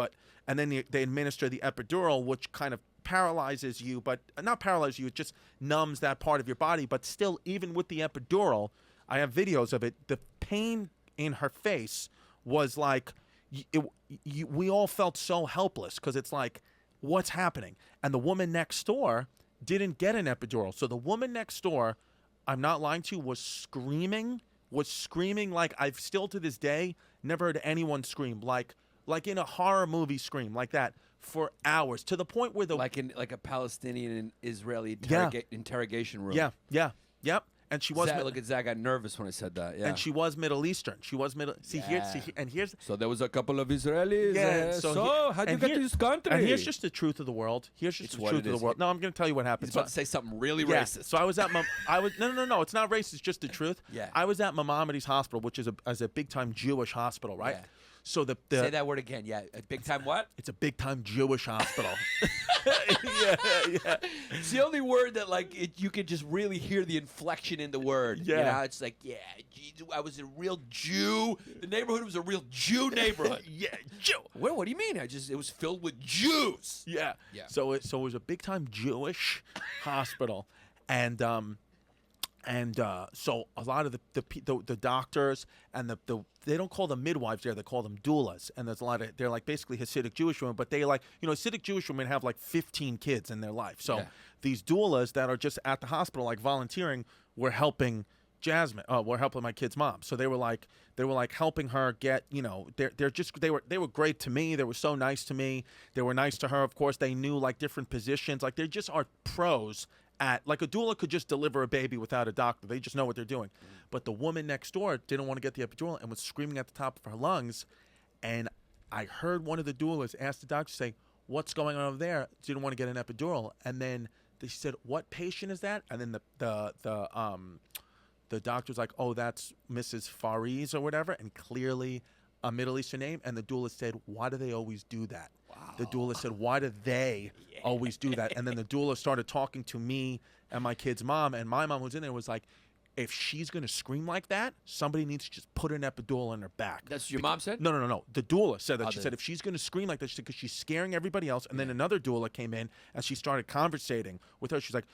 And then they administer the epidural, which kind of paralyzes you, but not paralyzes you. It just numbs that part of your body. But still, even with the epidural, I have videos of it. The pain in her face was like, we all felt so helpless because it's like, what's happening? And the woman next door didn't get an epidural. So the woman next door, I'm not lying to you, was screaming like I've still to this day never heard anyone scream like in a horror movie scream like that for hours, to the point where like a Palestinian and Israeli interrogation room. Yep. And she was. Look at Zach. I got nervous when I said that. Yeah. And she was Middle Eastern. She was Middle. Here's. So there was a couple of Israelis. Yeah. So how'd you get to this country? And here's just the truth of the world. Here's just the truth of the world. No, I'm going to tell you what happened. He's about to say something really racist. So I was at no. It's not racist. It's just the truth. Yeah. I was at Maimonides Hospital, which is a big time Jewish hospital, right? Yeah. So say that word again. Yeah, a big time what? It's a big time Jewish hospital. Yeah. It's the only word that you could just really hear the inflection in the word. Yeah. It's like, I was a real Jew. The neighborhood was a real Jew neighborhood. Yeah, Jew. What do you mean? It was filled with Jews. Yeah. So it was a big time Jewish hospital, and so a lot of the doctors and they don't call them midwives there, they call them doulas, and there's a lot of, they're like basically Hasidic Jewish women, but they Hasidic Jewish women have like 15 kids in their life. So these doulas that are just at the hospital like volunteering were helping Jasmine, were helping my kid's mom. So they were like helping her get, they were great to me. They were so nice to me. They were nice to her. Of course, they knew like different positions. Like they just are pros at, like a doula could just deliver a baby without a doctor. They just know what they're doing. But the woman next door didn't want to get the epidural and was screaming at the top of her lungs. And I heard one of the doulas ask the doctor, say, "What's going on over there?" Didn't want to get an epidural. And then she said, "What patient is that?" And then the doctor's like, "Oh, that's Mrs. Fariz or whatever," and clearly a Middle Eastern name. And the doula said, "Why do they always do that?" Wow. The doula said, "Why do they always do that?" And then the doula started talking to me and my kid's mom, and my mom was in there, was like, if she's going to scream like that, somebody needs to just put an epidural in her back. That's what your mom said? No. The doula said that. She said if she's going to scream like that, she said, because she's scaring everybody else. And then another doula came in and she started conversating with her. She's like,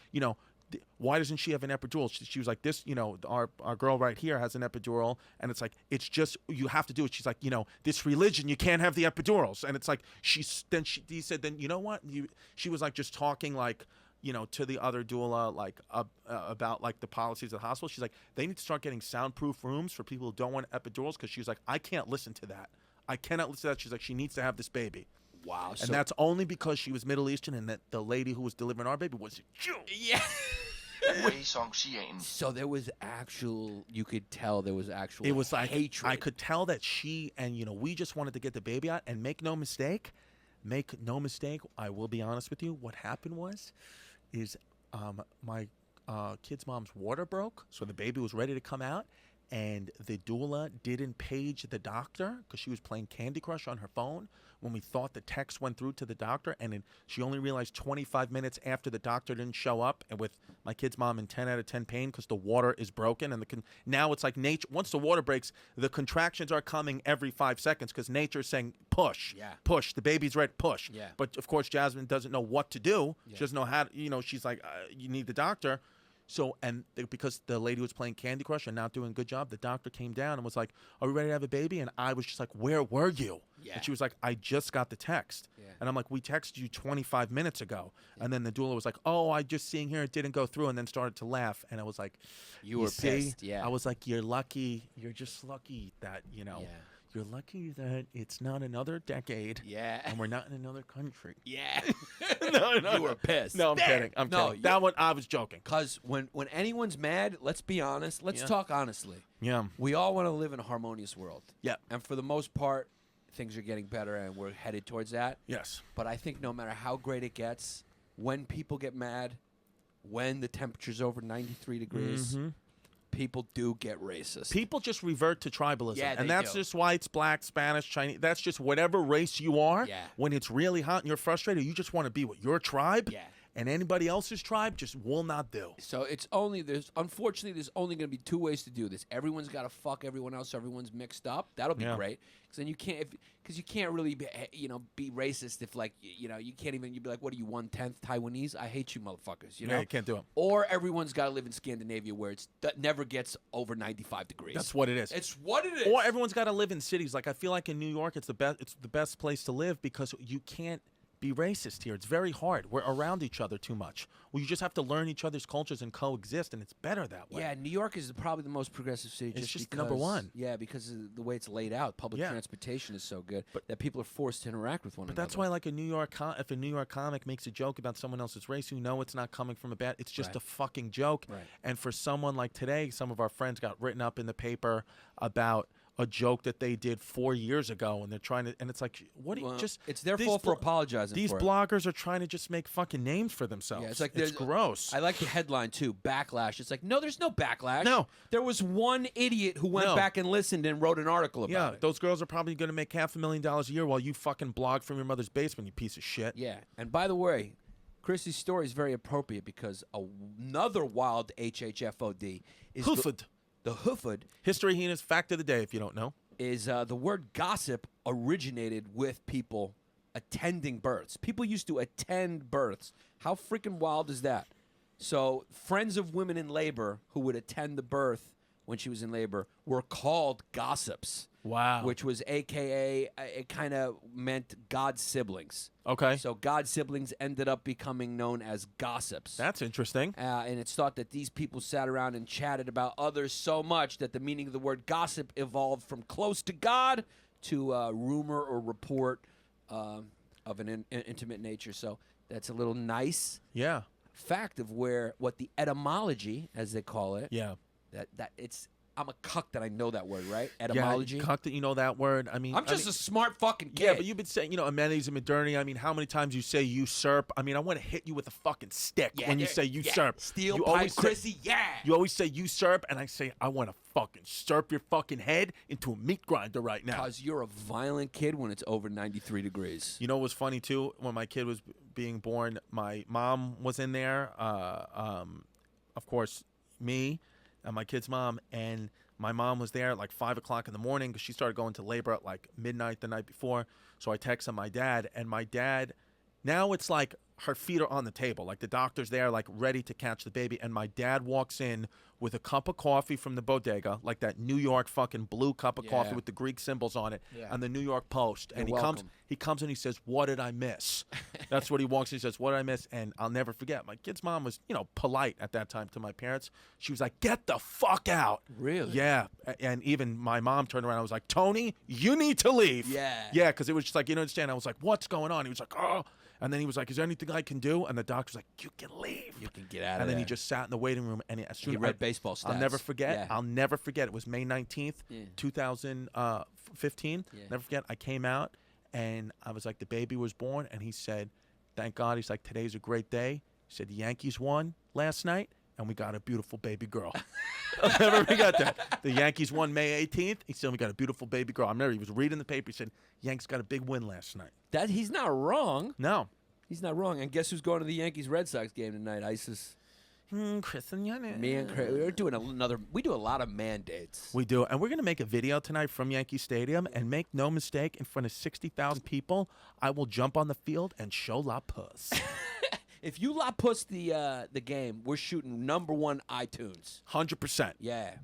why doesn't she have an epidural? She was like, this, our girl right here has an epidural, and it's like, it's just, you have to do it. She's like, this religion, you can't have the epidurals. And it's like, he said, then you know what? She was like just talking like, to the other doula, like about like the policies of the hospital. She's like, they need to start getting soundproof rooms for people who don't want epidurals, because she was like, I can't listen to that. I cannot listen to that. She's like, she needs to have this baby. Wow. And that's only because she was Middle Eastern, and that the lady who was delivering our baby was a Jew. Yeah. So there was actual, you could tell there was actual It was like hatred. I could tell that she and we just wanted to get the baby out. And make no mistake, I will be honest with you. What happened is my kid's mom's water broke, so the baby was ready to come out, and the doula didn't page the doctor because she was playing Candy Crush on her phone when we thought the text went through to the doctor, and then she only realized 25 minutes after the doctor didn't show up, and with my kid's mom in 10 out of 10 pain because the water is broken, and now it's like nature. Once the water breaks, the contractions are coming every 5 seconds because nature is saying push, push, the baby's ready, push. Yeah. But of course Jasmine doesn't know what to do. Yeah. She doesn't know how to, she's like, you need the doctor. So, because the lady was playing Candy Crush and not doing a good job, the doctor came down and was like, are we ready to have a baby? And I was just like, where were you? Yeah. And she was like, I just got the text. Yeah. And I'm like, we texted you 25 minutes ago. Yeah. And then the doula was like, oh, I just seeing here it didn't go through, and then started to laugh. And I was like, you were pissed. Yeah. I was like, you're lucky. You're just lucky that, Yeah. You're lucky that it's not another decade. Yeah. And we're not in another country. Yeah. No. You were pissed. No, I'm kidding. I'm kidding. That one, I was joking. Because when anyone's mad, let's be honest. Let's talk honestly. Yeah. We all want to live in a harmonious world. Yeah. And for the most part, things are getting better and we're headed towards that. Yes. But I think no matter how great it gets, when people get mad, when the temperature's over 93 degrees, people do get racist. People just revert to tribalism. Yeah, and that's just whites, black, Spanish, Chinese. That's just whatever race you are. Yeah. When it's really hot and you're frustrated, you just want to be with your tribe. Yeah. And anybody else's tribe just will not do. So unfortunately, there's only going to be two ways to do this. Everyone's got to fuck everyone else so everyone's mixed up. That'll be great. Because then you can't really be racist if you can't even, you'd be like, what are you, 1/10 Taiwanese? I hate you motherfuckers, Yeah, you can't do it. Or everyone's got to live in Scandinavia where that never gets over 95 degrees. That's what it is. It's what it is. Or everyone's got to live in cities. Like I feel like in New York, it's the best place to live because you can't be racist here. It's very hard. We're around each other too much. Well, you just have to learn each other's cultures and coexist, and it's better that way. Yeah, New York is probably the most progressive city. It's just because, number one. Yeah, because of the way it's laid out. Public transportation is so good that people are forced to interact with one another. But that's why, like if a New York comic makes a joke about someone else's race, you know it's not coming from a bad. It's just a fucking joke. Right. And for someone like today, some of our friends got written up in the paper about a joke that they did 4 years ago, and they're trying to, and it's like, what do you just? It's their fault for apologizing. These for bloggers are trying to just make fucking names for themselves. Yeah, it's gross. I like the headline too. Backlash. It's like, no, there's no backlash. No, there was one idiot who went back and listened and wrote an article about it. Those girls are probably going to make $500,000 a year while you fucking blog from your mother's basement, you piece of shit. Yeah, and by the way, Chrissy's story is very appropriate because another wild HHFOD is the Hoofed. History Hyenas fact of the day, if you don't know. Is the word gossip originated with people attending births. People used to attend births. How freaking wild is that? So friends of women in labor who would attend the birth when she was in labor were called gossips. Wow. Which was AKA, it kind of meant God's siblings. Okay. So God's siblings ended up becoming known as gossips. That's interesting. And it's thought that these people sat around and chatted about others so much that the meaning of the word gossip evolved from close to God to rumor or report of an intimate nature. So that's a little nice fact of what the etymology, as they call it. Yeah. That it's. I'm a cuck that I know that word, right? Etymology. Yeah, cuck that you know that word. I mean, I'm just a smart fucking kid. Yeah, but you've been saying, amenities and modernity. I mean, how many times you say usurp? I mean, I want to hit you with a fucking stick when you say usurp. Steel pipe, Chrissy, You always say usurp, and I say, I want to fucking surp your fucking head into a meat grinder right now. Because you're a violent kid when it's over 93 degrees. You know what was funny, too? When my kid was being born, my mom was in there. Of course, me. And my kid's mom, and my mom was there at like 5 o'clock in the morning because she started going to labor at like midnight the night before. So I texted my dad, and my dad, now it's like her feet are on the table, like the doctor's there, like ready to catch the baby, and my dad walks in with a cup of coffee from the bodega, like that New York fucking blue cup of coffee with the Greek symbols on it, and the New York Post, and he comes and he says, "What did I miss?" That's what he walks in. He says, "What did I miss?" And I'll never forget. My kid's mom was, polite at that time to my parents. She was like, "Get the fuck out!" Really? Yeah. And even my mom turned around. I was like, "Tony, you need to leave." Yeah. Yeah, because it was just like, you don't understand. I was like, "What's going on?" He was like, "Oh." And then he was like, "Is there anything I can do?" And the doctor's like, "You can leave. You can get out of there. And then he just sat in the waiting room, and as soon He read baseball stats. I'll never forget. Yeah. I'll never forget. It was May 19th, 2015. Yeah. Never forget. I came out, and I was like, the baby was born, and he said, "Thank God." He's like, "Today's a great day." He said, "The Yankees won last night, and we got a beautiful baby girl." I'll never forget that. The Yankees won May 18th. He said, "We got a beautiful baby girl." I remember he was reading the paper. He said, "Yankees got a big win last night." That he's not wrong. No. He's not wrong. And guess who's going to the Yankees-Red Sox game tonight? ISIS. Chris and Yannis. Me and Chris. We're doing another. We do a lot of mandates. We do. And we're going to make a video tonight from Yankee Stadium. And make no mistake, in front of 60,000 people, I will jump on the field and show la puss. If you la puss the game, we're shooting #1 iTunes. 100%. Yeah.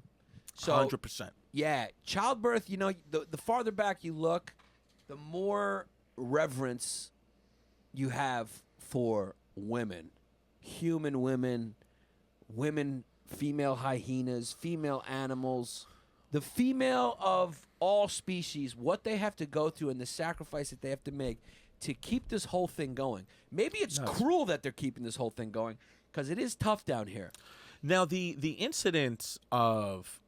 So 100%. yeah, childbirth. You know, the farther back you look, the more reverence you have for women, human women, female hyenas, female animals, the female of all species, what they have to go through and the sacrifice that they have to make to keep this whole thing going. Maybe it's cruel that they're keeping this whole thing going because it is tough down here. Now, the incidence of...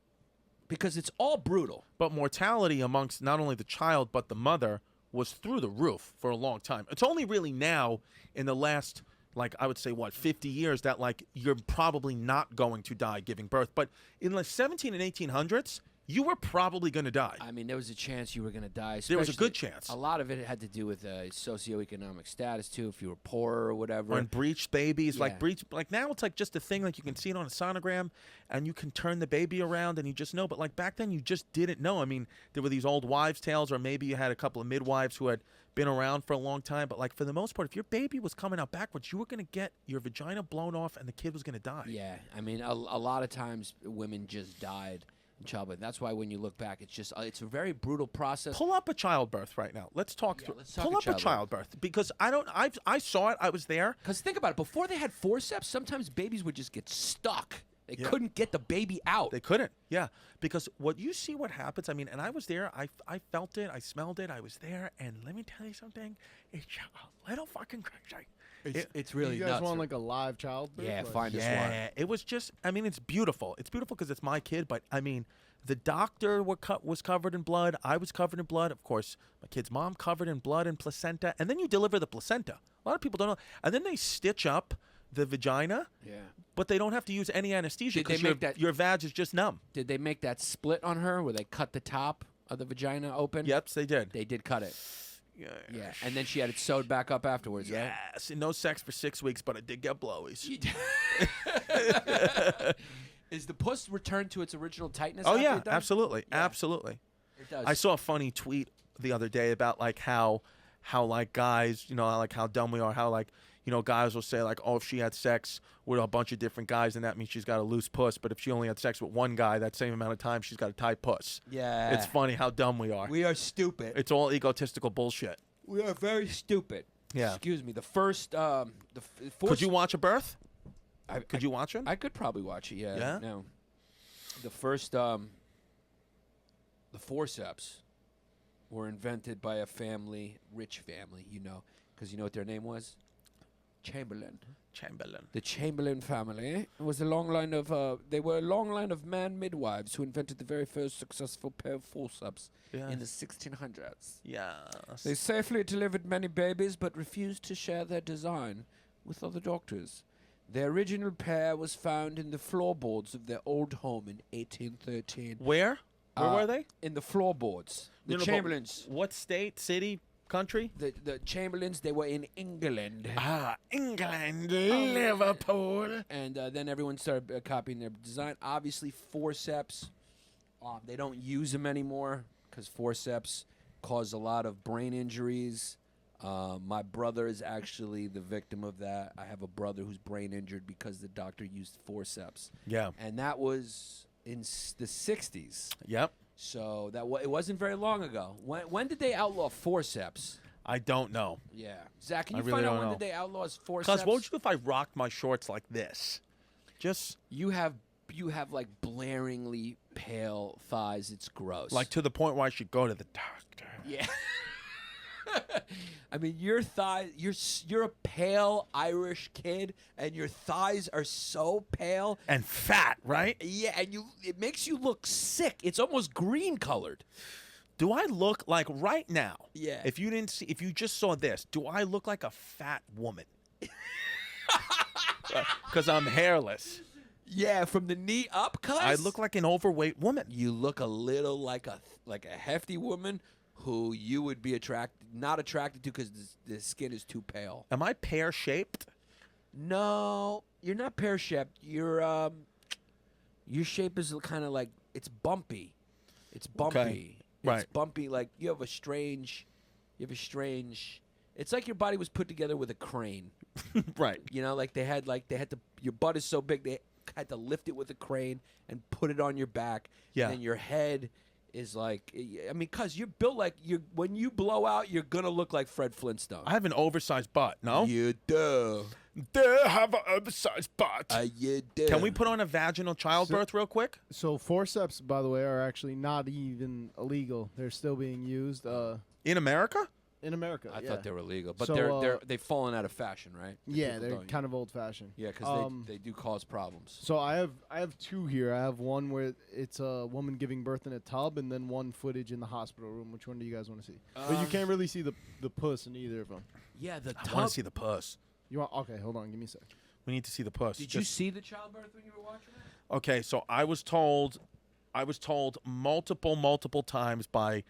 Because it's all brutal. But mortality amongst not only the child but the mother was through the roof for a long time. It's only really now in the last, like, I would say, 50 years that, like, you're probably not going to die giving birth. But in the 17 and 1800s, you were probably going to die. I mean, there was a chance you were going to die. There was a good chance. A lot of it had to do with socioeconomic status, too, if you were poor or whatever. And breached babies. Yeah. Like now it's like just a thing, like you can see it on a sonogram and you can turn the baby around and you just know. But like back then you just didn't know. I mean, there were these old wives' tales, or maybe you had a couple of midwives who had been around for a long time. But like for the most part, if your baby was coming out backwards, you were going to get your vagina blown off and the kid was going to die. Yeah. I mean, a lot of times women just died in childbirth. That's why when you look back, it's a very brutal process. Pull up a childbirth right now. Let's talk. Let's talk pull up a childbirth because I saw it. I was there. Because think about it. Before they had forceps, sometimes babies would just get stuck. They couldn't get the baby out. They couldn't. Yeah. Because what happens, I mean, and I was there. I felt it. I smelled it. I was there. And let me tell you something. It's a little fucking crazy. It's really You guys nuts. want like a live childbirth? Yeah, Like- find us one. Yeah, it was just, I mean, it's beautiful. It's beautiful because it's my kid, but I mean, the doctor was covered in blood. I was covered in blood. Of course, my kid's mom covered in blood and placenta. And then you deliver the placenta. A lot of people don't know. And then they stitch up the vagina, but they don't have to use any anesthesia Did they because make your vag is just numb. Did they make that split on her where they cut the top of the vagina open? Yep, they did. They did cut it. Yeah. Yeah, and then she had it sewed back up afterwards, right? Yes, and no sex for 6 weeks, but I did get blowies. Is the puss returned to its original tightness? Oh after yeah, it does? absolutely, Yeah. absolutely. It does. I saw a funny tweet the other day about like how like guys, you know, like how dumb we are, how like, you know, guys will say like, oh, if she had sex with a bunch of different guys, then that means she's got a loose puss. But if she only had sex with one guy that same amount of time, she's got a tight puss. Yeah. It's funny how dumb we are. We are stupid. It's all egotistical bullshit. We are very stupid. Yeah. Excuse me. The first, Could you watch a birth? Could you watch it? I could probably watch it. Yeah. Yeah? No. The first, the forceps were invented by a family, rich family, you know, because you know what their name was? Chamberlain. The Chamberlain family was a long line of they were a long line of man midwives who invented the very first successful pair of forceps in the 1600s. Yeah. They safely delivered many babies but refused to share their design with other doctors. Their original pair was found in the floorboards of their old home in 1813. Where? Where were they? In the floorboards. The No, no, but Chamberlains. What state, city, country? The Chamberlains, they were in England. Ah, England, Liverpool. And then everyone started copying their design. Obviously, forceps, they don't use them anymore because forceps cause a lot of brain injuries. My brother is actually the victim of that. I have a brother who's brain injured because the doctor used forceps. Yeah. And that was in the 60s. Yep. So it wasn't very long ago. When did they outlaw forceps? I don't know. Yeah. Zach, can I you really find out don't when know. did they outlaw forceps? Because what would you do if I rocked my shorts like this? Just You have like blaringly pale thighs. It's gross. like to the point where I should go to the doctor. Yeah. I mean, your thigh. You're a pale Irish kid, and your thighs are so pale and fat, right? Yeah, and it makes you look sick. It's almost green colored. Do I look like right now? Yeah. If you just saw this, do I look like a fat woman? Because I'm hairless. Yeah, from the knee up, cuz I look like an overweight woman. You look a little like a hefty woman who you would be not attracted to because the skin is too pale. Am I pear-shaped? No, you're not pear-shaped. Your shape is kind of like it's bumpy. It's bumpy. Okay. Right. It's bumpy. Like you have a strange. It's like your body was put together with a crane. Right. You know, like they had to. Your butt is so big they had to lift it with a crane and put it on your back. Yeah. And your head is like, I mean, cuz you're built like when you blow out, you're gonna look like Fred Flintstone. I have an oversized butt. No. You do. Do have an oversized butt. You do. Can we put on a vaginal childbirth real quick? So forceps, by the way, are actually not even illegal. They're still being used In America? in America. I yeah. thought they were illegal, but So, they've fallen out of fashion, right? Yeah, People they're don't kind of old-fashioned. Yeah, because they do cause problems. So I have two here. I have one where it's a woman giving birth in a tub, and then one footage in the hospital room. Which one do you guys want to see? But you can't really see the puss in either of them. Yeah, the I want to see the puss. You want? Okay, hold on. Give me a sec. We need to see the puss. Did you see the childbirth when you were watching it? Okay, so I was told multiple times by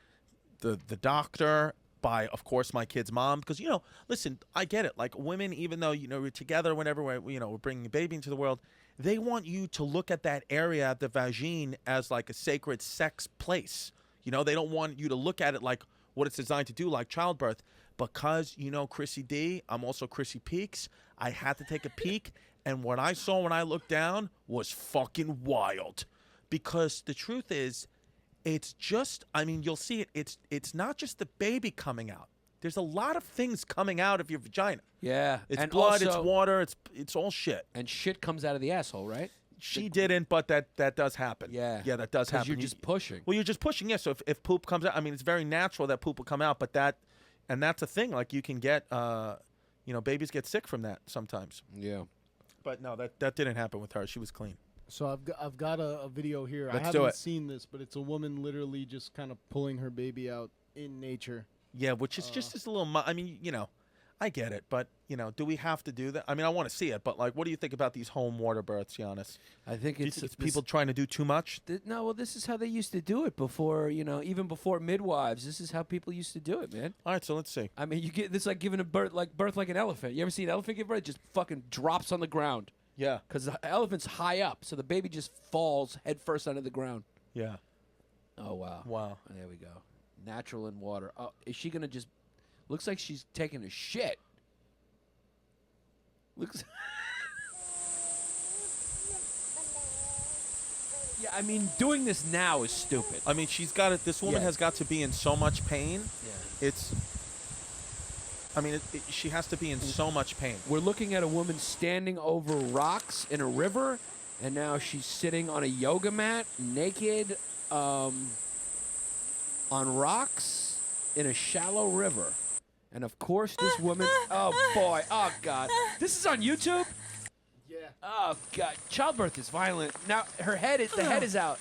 the doctor, by of course my kid's mom, because listen, I get it. Like women, even though we're together, whenever we're bringing a baby into the world, they want you to look at that area at the vagine as like a sacred sex place. They don't want you to look at it like what it's designed to do, like childbirth. Because Chrissy D, I'm also Chrissy Peaks. I had to take a peek, and what I saw when I looked down was fucking wild. Because the truth is, it's just, you'll see it. It's not just the baby coming out. There's a lot of things coming out of your vagina. Yeah, It's and blood, also, it's water, it's all shit. and shit comes out of the asshole, right? She didn't, but that does happen. Yeah, that does happen. You're just pushing. Well, you're just pushing. Yeah. So if poop comes out, it's very natural that poop will come out, but that's a thing. Like you can get, babies get sick from that sometimes. Yeah. But no, that didn't happen with her. She was clean. So I've got a video here. Let's I do haven't it. seen this, but it's a woman literally just kind of pulling her baby out in nature. Yeah, which is just a little. I get it, but do we have to do that? I want to see it, but like, what do you think about these home water births, Yannis? I think it's people trying to do too much. No, well, this is how they used to do it before. Even before midwives. This is how people used to do it, man. All right, so let's see. You get this like giving a birth like an elephant. You ever see an elephant give birth? It just fucking drops on the ground. Yeah. Because the elephant's high up, so the baby just falls head first onto the ground. Yeah. Oh, wow. Wow. There we go. Natural in water. Oh, is she going to just... Looks like she's taking a shit. Looks... Yeah, doing this now is stupid. She's got it. This woman has got to be in so much pain. Yeah. She has to be in so much pain. We're looking at a woman standing over rocks in a river, and now she's sitting on a yoga mat, naked, on rocks in a shallow river. And of course, this woman. Oh boy! Oh God! This is on YouTube. Yeah. Oh God! Childbirth is violent. Now the head is out.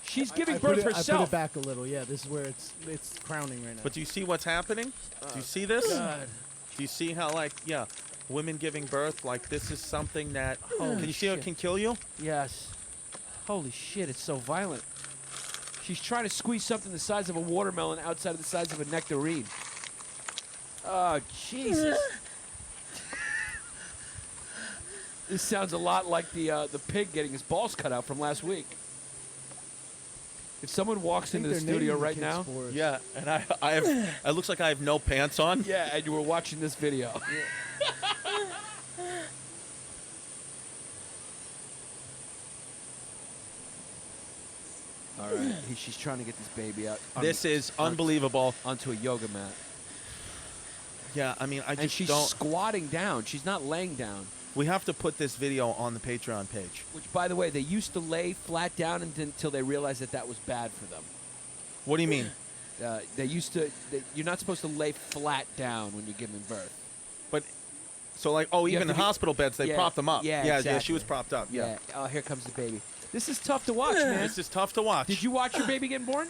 She's giving birth herself. I put it back a little. Yeah, this is where it's crowning right now. But do you see what's happening? Do you see this? God. Do you see how women giving birth, like this is something that Holy can you see how it shit. can kill you? Yes. Holy shit! It's so violent. She's trying to squeeze something the size of a watermelon outside of the size of a nectarine. Oh Jesus! This sounds a lot like the pig getting his balls cut out from last week. If someone walks into the studio right now, Yeah, and I have. It looks like I have no pants on. yeah, and you were watching this video. All right, she's trying to get this baby out. This is unbelievable. Onto a yoga mat. Yeah, I And just she's don't. squatting down. She's not laying down. We have to put this video on the Patreon page. Which, by the way, they used to lay flat down until they realized that was bad for them. What do you mean? They used to. You're not supposed to lay flat down when you're giving birth. But so like, oh, even in hospital beds, they prop them up. Yeah, yeah, exactly. she was propped up. Yeah. Oh, here comes the baby. This is tough to watch, man. This is tough to watch. Did you watch your baby getting born?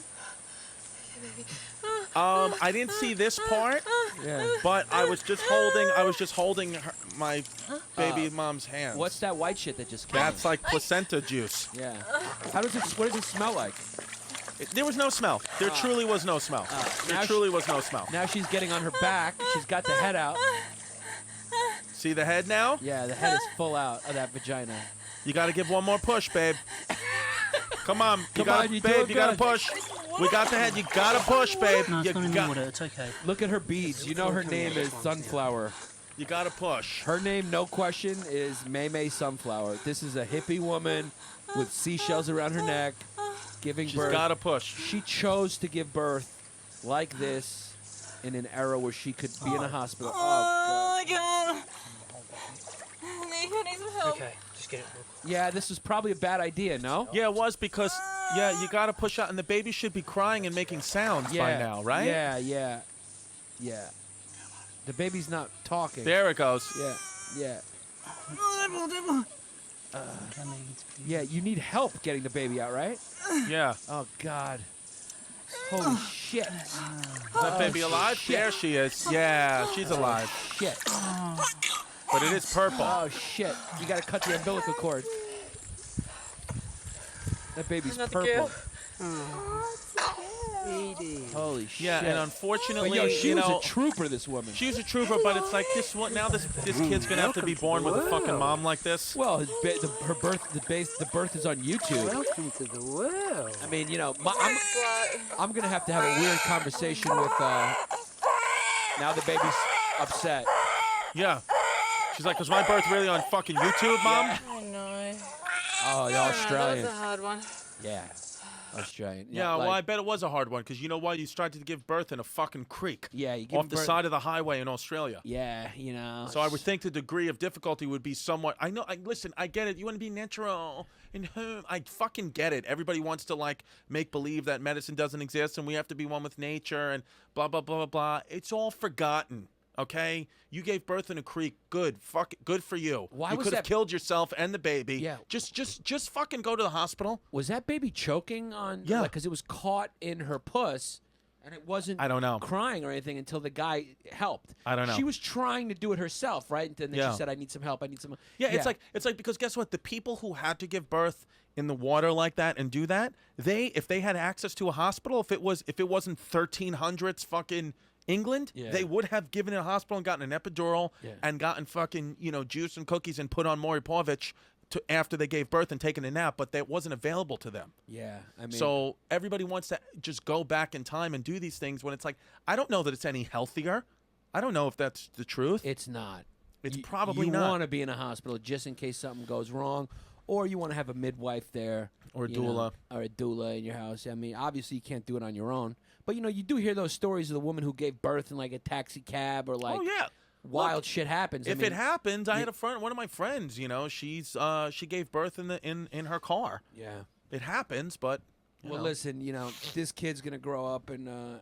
I didn't see this part. Yeah. But I was just holding my baby mom's hand. What's that white shit that just came? That's like placenta juice. Yeah. What does it smell like? There was no smell. There truly was no smell. There truly was no smell. Now she's getting on her back. She's got the head out. See the head now? Yeah, the head is full out of that vagina. You got to give one more push, babe. Come on. Come on, you babe, do you got to good. push. We got the head. You got to push, babe. No, it's not in got, order. It's okay. Look at her beads. You know her name is Sunflower. You got to push. Her name, no question, is May Sunflower. This is a hippie woman with seashells around her neck, giving birth. She's got to push. She chose to give birth like this in an era where she could be in a hospital. Oh, God. I need some help. Okay, just get it. Yeah, this was probably a bad idea, no? Yeah, it was because, you got to push out, and the baby should be crying and making sounds by now, right? Yeah. The baby's not talking. There it goes. Yeah. Yeah, you need help getting the baby out, right? Yeah. Oh, God. Holy shit. Is that baby alive? shit. There she is. Yeah, she's alive. Shit. But it is purple. Oh, shit. You got to cut the umbilical cord. That baby's Not the purple. gift. Holy shit. Yeah, and unfortunately, But yo, she was know, a trooper, this woman. she was a trooper, but it's like this kid's gonna have to be born with a fucking mom like this. Well, the birth is on YouTube. Welcome to the world. I mean, I'm gonna have to have a weird conversation with. Now the baby's upset. Yeah. She's like, was my birth really on fucking YouTube, Mom? I know. Oh, the That Australian. was a hard one. Yeah, Australian. Yeah, well, I like, bet it was a hard one, because you know why? You started to give birth in a fucking creek. Yeah, you give off the birth- side of the highway in Australia. Yeah, So I would think the degree of difficulty would be somewhat. Listen, I get it. You want to be natural in home. I fucking get it. Everybody wants to like make believe that medicine doesn't exist and we have to be one with nature and blah blah blah blah blah. It's all forgotten. Okay, you gave birth in a creek. Good, good for you. Why you was could have that- killed yourself and the baby. Yeah. Just fucking go to the hospital. Was that baby choking on? Yeah. Because it was caught in her puss, and it wasn't. I don't know. Crying or anything until the guy helped. I don't know. She was trying to do it herself, right? And then Yeah. she said, "I need some help. I need some." Yeah, it's like because guess what? The people who had to give birth in the water like that and do that, if they had access to a hospital, if it wasn't 1300s fucking England, Yeah. they would have given it a hospital and gotten an epidural and gotten fucking juice and cookies and put on Maury Povich after they gave birth and taken a nap, but that wasn't available to them. Yeah, I mean. So everybody wants to just go back in time and do these things when it's like, I don't know that it's any healthier. I don't know if that's the truth. It's not. It's probably you not. You want to be in a hospital just in case something goes wrong, or you want to have a midwife there, Or a you know, doula. or a doula in your house. I mean, obviously you can't do it on your own, but you do hear those stories of the woman who gave birth in like a taxi cab or like Oh yeah. wild Look, shit happens. If it happens, I had one of my friends. She gave birth in her car. Yeah. It happens, but Well, listen, this kid's gonna grow up and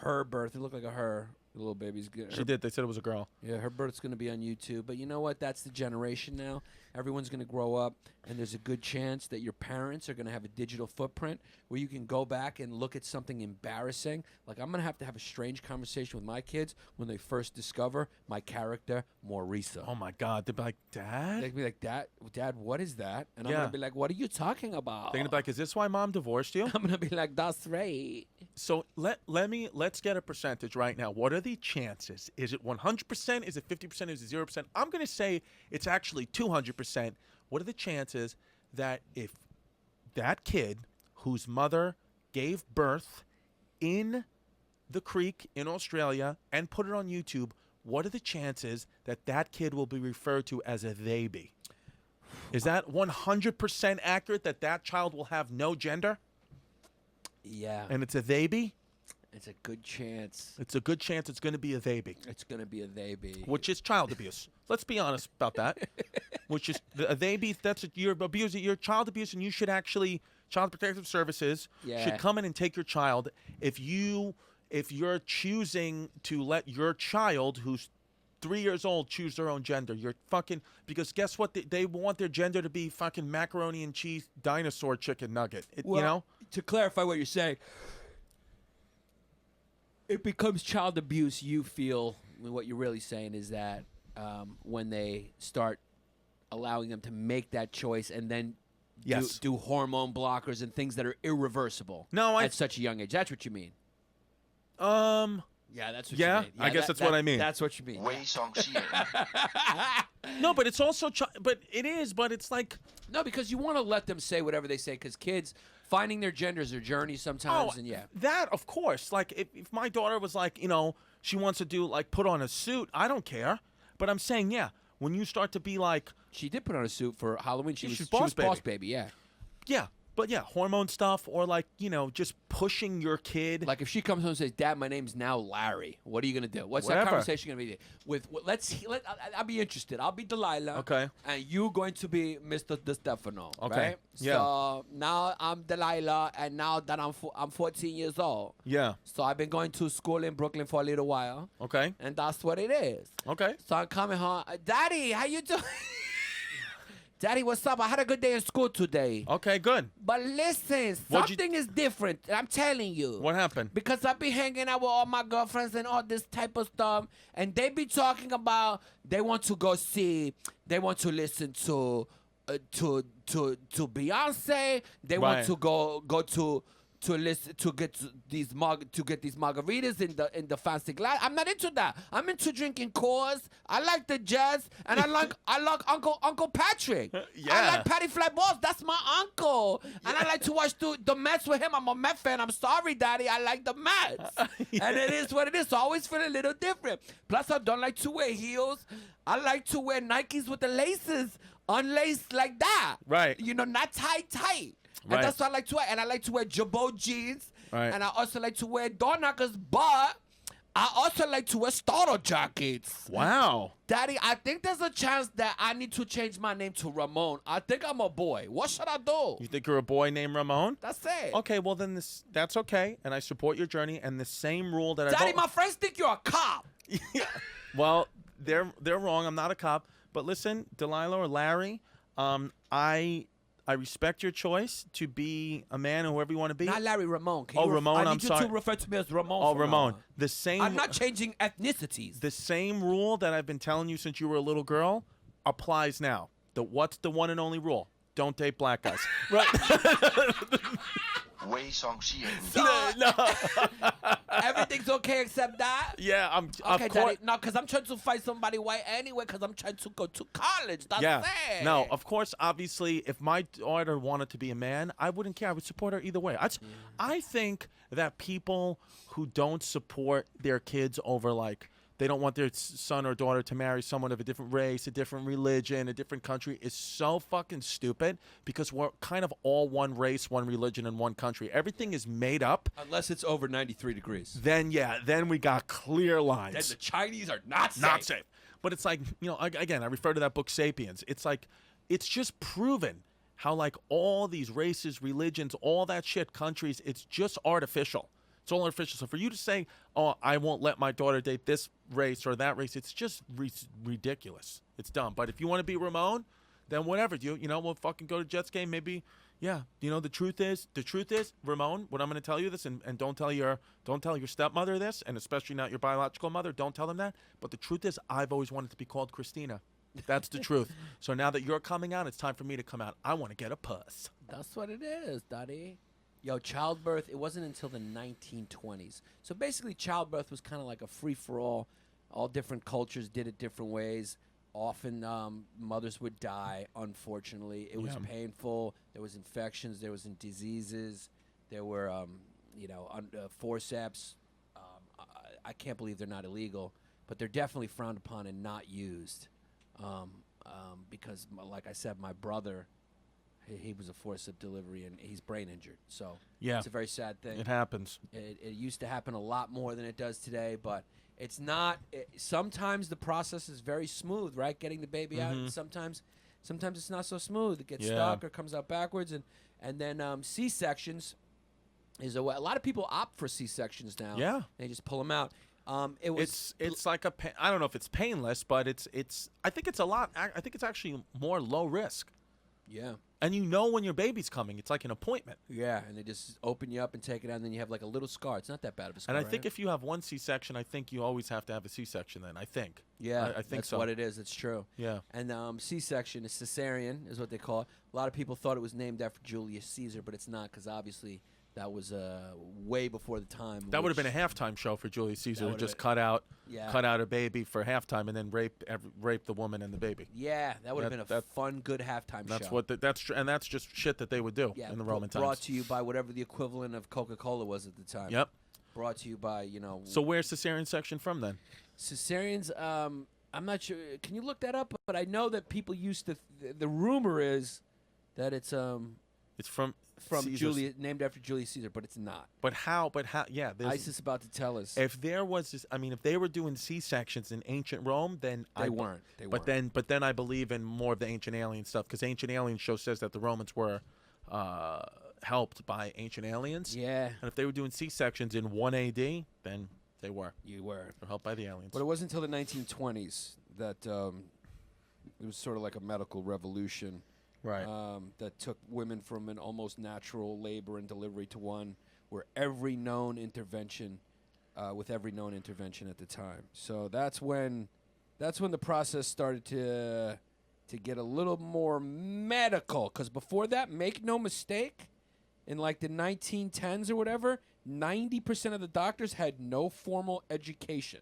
her birth. It looked like the little baby's good. she did. They said it was a girl. Yeah, her birth's going to be on YouTube. But you know what? That's the generation now. Everyone's going to grow up, and there's a good chance that your parents are going to have a digital footprint where you can go back and look at something embarrassing. Like, I'm going to have a strange conversation with my kids when they first discover my character, Mauricio. Oh my God! They'd be like, Dad. They'd be like, Dad, what is that? And I'm Yeah. going to be like, what are you talking about? They're gonna be like, is this why Mom divorced you? I'm going to be like, that's right. So let's get a percentage right now. What are the chances? Is it 100%? Is it 50%? Is it 0%? I'm gonna say it's actually 200%. What are the chances that if that kid whose mother gave birth in the creek in Australia and put it on YouTube, what are the chances that that kid will be referred to as a they be? Is that 100% accurate that that child will have no gender? Yeah. And it's a they be? It's a good chance. It's a good chance it's going to be a they be, It's going to be a they be. which is child abuse. Let's be honest about that. Which is a they be. That's your abuse, your child abuse, and you should actually Child Protective Services should come in and take your child if you're choosing to let your child who's 3 years old choose their own gender. You're fucking, because guess what? They want their gender to be fucking macaroni and cheese dinosaur chicken nugget. Well, you know? To clarify what you're saying, it becomes child abuse. You feel what you're really saying is that when they start allowing them to make that choice and then do hormone blockers and things that are irreversible at such a young age. That's what you mean. Yeah, that's what you mean. Yeah, I guess that's what I mean. That's what you mean. No, but it's also, but it's like. No, because you want to let them say whatever they say, because kids finding their gender is their journey sometimes, and that, of course. Like, if my daughter was like, you know, she wants to do, like, put on a suit, I don't care. But I'm saying, when you start to be like. She did put on a suit for Halloween. She was boss baby, yeah. Yeah. But hormone stuff, or like, you know, just pushing your kid. Like if she comes home and says, "Dad, my name's now Larry," what are you gonna do? What's Whatever. that conversation gonna be? I'll be interested. I'll be Delilah. Okay. And you going to be Mr. Distefano. Okay. Right? Yeah. So now I'm Delilah, and now that I'm 14 years old. Yeah. So I've been going to school in Brooklyn for a little while. Okay. And that's what it is. Okay. So I'm coming home. Daddy, how you doing? Daddy, what's up? I had a good day in school today. Okay, good. But listen, something is different. I'm telling you. What happened? Because I be hanging out with all my girlfriends and all this type of stuff, and they be talking about they want to go see, they want to listen to Beyonce. They want to go to listen to get these margaritas in the fancy glass. I'm not into that. I'm into drinking Coors. I like the jazz, and I like Uncle Patrick. Yeah. I like Patty Flyballs. That's my uncle, and I like to watch the Mets with him. I'm a Met fan. I'm sorry, Daddy. I like the Mets, and it is what it is. So I always feel a little different. Plus, I don't like to wear heels. I like to wear Nikes with the laces unlaced like that. Right. You know, not tight. And Right. that's what I like to wear. And I like to wear Jabot jeans. Right. And I also like to wear door knockers, but I also like to wear starter jackets. Wow. Daddy, I think there's a chance that I need to change my name to Ramon. I think I'm a boy. What should I do? You think you're a boy named Ramon? That's it. Okay, well then that's okay, and I support your journey. And the same rule that Daddy, my friends think you're a cop. Well, they're wrong. I'm not a cop. But listen, Delilah or Larry, I respect your choice to be a man or whoever you want to be. Not Larry, Ramon. Ramon, I'm sorry. I need you to refer to me as Ramon. Oh, from Ramon. now on. The same. I'm not changing ethnicities. The same rule that I've been telling you since you were a little girl applies now. What's the one and only rule? Don't date black guys. Right. No. Everything's okay except that? Yeah, I'm. Okay, Daddy. No, because I'm trying to find somebody white anyway because I'm trying to go to college. That's it. No, of course, obviously, if my daughter wanted to be a man, I wouldn't care. I would support her either way. I think that people who don't support their kids over, like, they don't want their son or daughter to marry someone of a different race, a different religion, a different country is so fucking stupid because we're kind of all one race, one religion, and one country. Everything is made up. Unless it's over 93 degrees. Then we got clear lines. Then the Chinese are not safe. Not safe. But it's like, you know, again, I refer to that book, Sapiens. It's like, it's just proven how, like, all these races, religions, all that shit, countries, it's just artificial. It's all artificial. So for you to say, oh, I won't let my daughter date this race or that race, it's just ridiculous. It's dumb. But if you want to be Ramon, then whatever. You know, we'll fucking go to Jets game. Maybe, yeah. You know, the truth is, Ramon, what I'm going to tell you this, and don't tell your stepmother this, and especially not your biological mother. Don't tell them that. But the truth is, I've always wanted to be called Christina. That's the truth. So now that you're coming out, it's time for me to come out. I want to get a puss. That's what it is, Daddy. Yo, childbirth, it wasn't until the 1920s. So basically, childbirth was kind of like a free-for-all. All different cultures did it different ways. Often mothers would die, unfortunately. It was painful. There was infections. There was diseases. There were, forceps. I can't believe they're not illegal, but they're definitely frowned upon and not used. Because, like I said, my brother... He was a forceps delivery, and he's brain injured. So it's a very sad thing. It happens. It used to happen a lot more than it does today, but it's not. Sometimes the process is very smooth, right? Getting the baby out. And sometimes it's not so smooth. It gets stuck or comes out backwards, And then C-sections is a lot of people opt for C-sections now. Yeah. They just pull them out. It's like I don't know if it's painless, but it's I think it's a lot. I think it's actually more low risk. Yeah. And you know when your baby's coming. It's like an appointment. Yeah, and they just open you up and take it out, and then you have like a little scar. It's not that bad of a scar. And I think right? if you have one C-section, I think you always have to have a C-section then. I think. Yeah, I think that's so. what it is. It's true. Yeah. And C-section is cesarean, is what they call it. A lot of people thought it was named after Julius Caesar, but it's not, because obviously that was way before the time. That would have been a halftime show for Julius Caesar to just cut out a baby for halftime and then rape the woman and the baby. Yeah, that would have been a fun, good halftime that's show. What that's just shit that they would do in the Roman times. Brought to you by whatever the equivalent of Coca-Cola was at the time. Yep. Brought to you by, So where's cesarean section from then? Cesareans, I'm not sure. Can you look that up? But I know that people used to. The rumor is that it's from Julius, named after Julius Caesar, but it's not. But how? Yeah. ISIS about to tell us. If there was this, if they were doing C-sections in ancient Rome, then They weren't. But then I believe in more of the ancient alien stuff, because Ancient Alien show says that the Romans were helped by ancient aliens. Yeah. And if they were doing C-sections in 1 AD, then they were. You were. They're helped by the aliens. But it wasn't until the 1920s that it was sort of like a medical revolution. Right. That took women from an almost natural labor and delivery to one where every known intervention at the time. So that's when the process started to get a little more medical. Because before that, make no mistake, in like the 1910s or whatever, 90% of the doctors had no formal education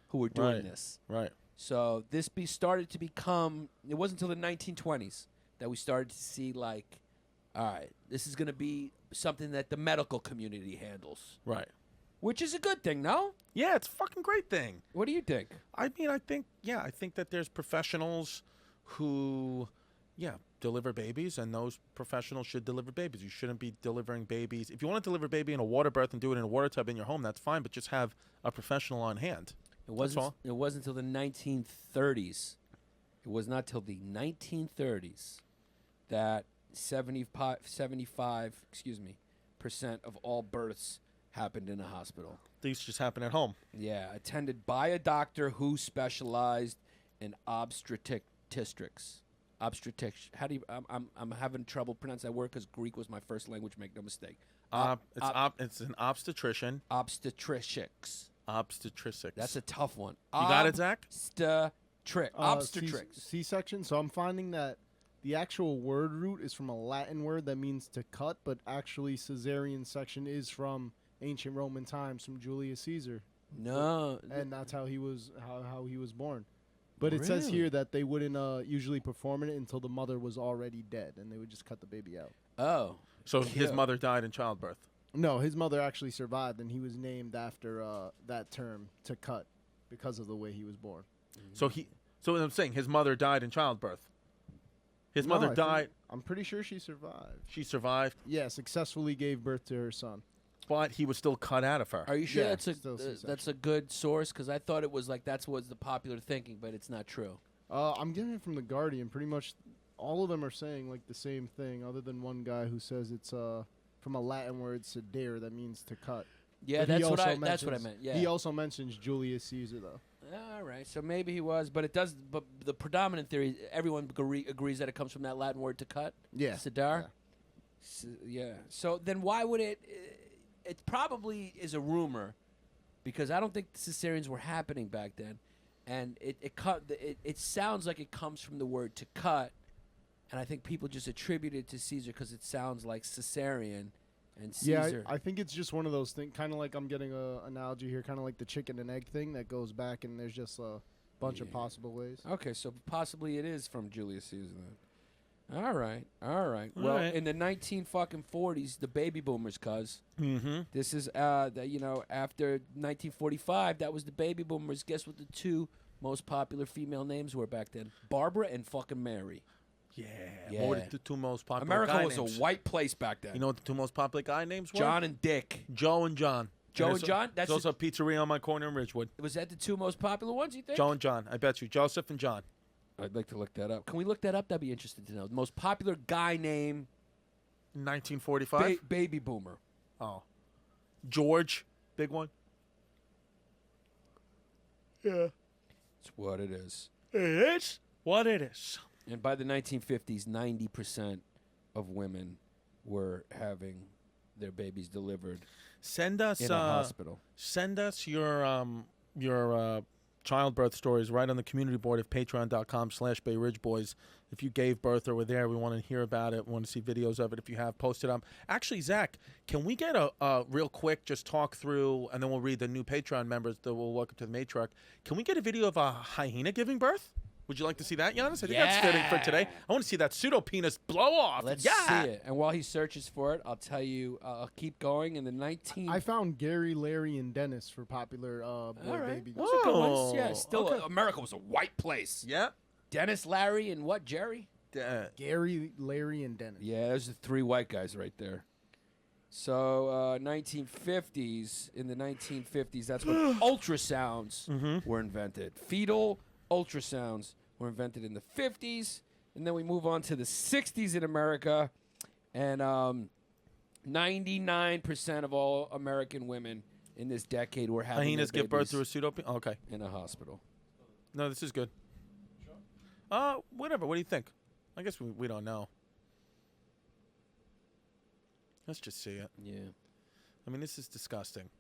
who were doing this. Right. So this started to become. It wasn't until the 1920s that we started to see, like, all right, this is going to be something that the medical community handles. Right. Which is a good thing, no? Yeah, it's a fucking great thing. What do you think? I think that there's professionals who, deliver babies, and those professionals should deliver babies. You shouldn't be delivering babies. If you want to deliver a baby in a water birth and do it in a water tub in your home, that's fine, but just have a professional on hand. It wasn't until the 1930s. It was not till the 1930s that 75% of all births happened in a hospital. These just happen at home. Yeah, attended by a doctor who specialized in obstetrics. How do you? I'm having trouble pronouncing that word because Greek was my first language. Make no mistake. It's an obstetrician. Obstetricics. Obstetricics. That's a tough one. You got it, Zach? Obstetrics. C-section. So I'm finding that the actual word root is from a Latin word that means to cut, but actually cesarean section is from ancient Roman times, from Julius Caesar. No. And that's how he was born. But it says here that they wouldn't usually perform it until the mother was already dead, and they would just cut the baby out. Oh. So his mother died in childbirth. No, his mother actually survived, and he was named after that term, to cut, because of the way he was born. So I'm saying his mother died in childbirth. His mother died. I'm pretty sure she survived. She survived. Yeah, successfully gave birth to her son. But he was still cut out of her. Are you sure Yeah, that's a good source? Because I thought it was like that's what's the popular thinking, but it's not true. I'm getting it from the Guardian. Pretty much all of them are saying like the same thing, other than one guy who says it's from a Latin word sedere, that means to cut. Yeah, But that's what I meant. Yeah. He also mentions Julius Caesar though. All right, so maybe he was, but it does. But the predominant theory, everyone agrees that it comes from that Latin word to cut. Yeah. Sedar. Yeah. So then, why would it? It probably is a rumor, because I don't think cesareans were happening back then, and it sounds like it comes from the word to cut, and I think people just attribute it to Caesar because it sounds like cesarean. And Caesar. Yeah, I think it's just one of those things, kind of like I'm getting an analogy here, kind of like the chicken and egg thing that goes back, and there's just a bunch of possible ways. Okay, so possibly it is from Julius Caesar then. All right. Well, in the 1940s, the baby boomers, cuz. Mm-hmm. This is, after 1945, that was the baby boomers. Guess what the two most popular female names were back then? Barbara and fucking Mary. Yeah. What were the two most popular America guy was names? a white place back then. You know what the two most popular guy names were? John and Dick. Joe and John. Joe and John? There's also a pizzeria on my corner in Ridgewood. Was that the two most popular ones, you think? Joe and John. I bet you. Joseph and John. I'd like to look that up. Can we look that up? That'd be interesting to know. The most popular guy name 1945. Baby boomer. Oh, George, big one. Yeah, It's what it is. it is what it is. And by the 1950s, 90% of women were having their babies delivered Send us in a hospital. Send us your childbirth stories right on the community board at patreon.com/Bay Ridge Boys. If you gave birth or were there, we want to hear about it. We want to see videos of it. If you have, post it up. Actually, Zach, can we get a real quick just talk through, and then we'll read the new Patreon members that will welcome to the matriarch. Can we get a video of a hyena giving birth? Would you like to see that, Yannis? I think that's fitting for today. I want to see that pseudo penis blow off. Let's see it. And while he searches for it, I'll tell you, I'll keep going. In the I found Gary, Larry, and Dennis for popular boy baby. Those are good ones. Whoa. Yeah, still, Okay. America was a white place. Yeah. Dennis, Larry, and what, Jerry? Gary, Larry, and Dennis. Yeah, those are 3 white guys right there. So, 1950s. In the 1950s, that's when ultrasounds were invented. Fetal ultrasounds were invented in the 50s, and then we move on to the 60s in America, and 99% of all American women in this decade were having Hyenas their give birth babies through a pseudo penis? Okay. in a hospital. No, this is good. Whatever. What do you think? I guess we don't know. Let's just see it. Yeah. I mean, this is disgusting.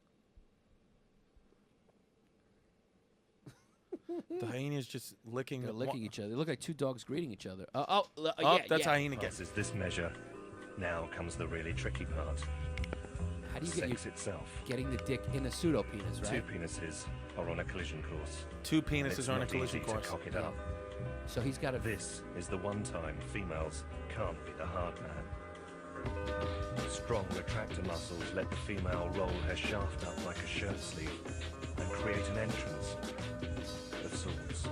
The hyenas just licking. They're licking each other. They look like 2 dogs greeting each other. That's hyena get. Passes this measure. Now comes the really tricky part. How do you get Sex itself. getting the dick in a pseudo penis, right? 2 penises are on a collision course. 2 And penises it's are on a not collision easy course. to cock it Yeah. up. So he's got a. This is the one time females can't be the hard man. Strong retractor muscles let the female roll her shaft up like a shirt sleeve and create an entrance of sorts.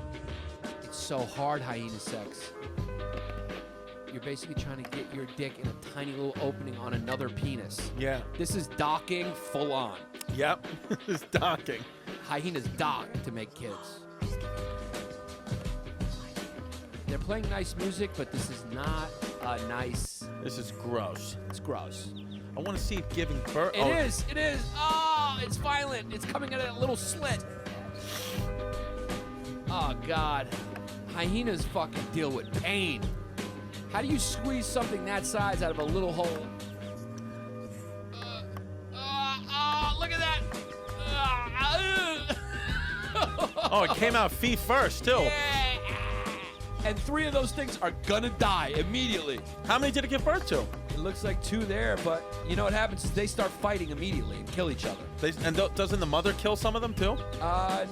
It's so hard, hyena sex. You're basically trying to get your dick in a tiny little opening on another penis. Yeah. This is docking full on. Yep. It's docking. Hyenas dock to make kids. They're playing nice music, but this is not nice. This is gross. It's gross. I want to see it giving birth. It is. It is. Oh, it's violent. It's coming out of that little slit. Oh, God. Hyenas fucking deal with pain. How do you squeeze something that size out of a little hole? Look at that. Oh, it came out feet first, too. Yeah. And 3 of those things are gonna die immediately. How many did it give birth to? It looks like 2 there, but you know what happens is they start fighting immediately and kill each other. Doesn't the mother kill some of them, too?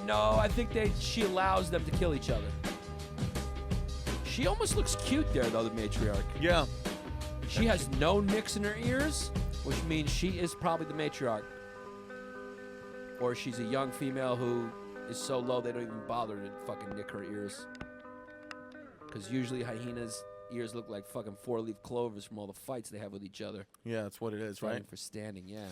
No, I think she allows them to kill each other. She almost looks cute there, though, the matriarch. Yeah. She has no nicks in her ears, which means she is probably the matriarch. Or she's a young female who is so low they don't even bother to fucking nick her ears. Because usually hyenas' ears look like fucking 4-leaf clovers from all the fights they have with each other. Yeah, that's what it is, Fighting right? for standing, yeah.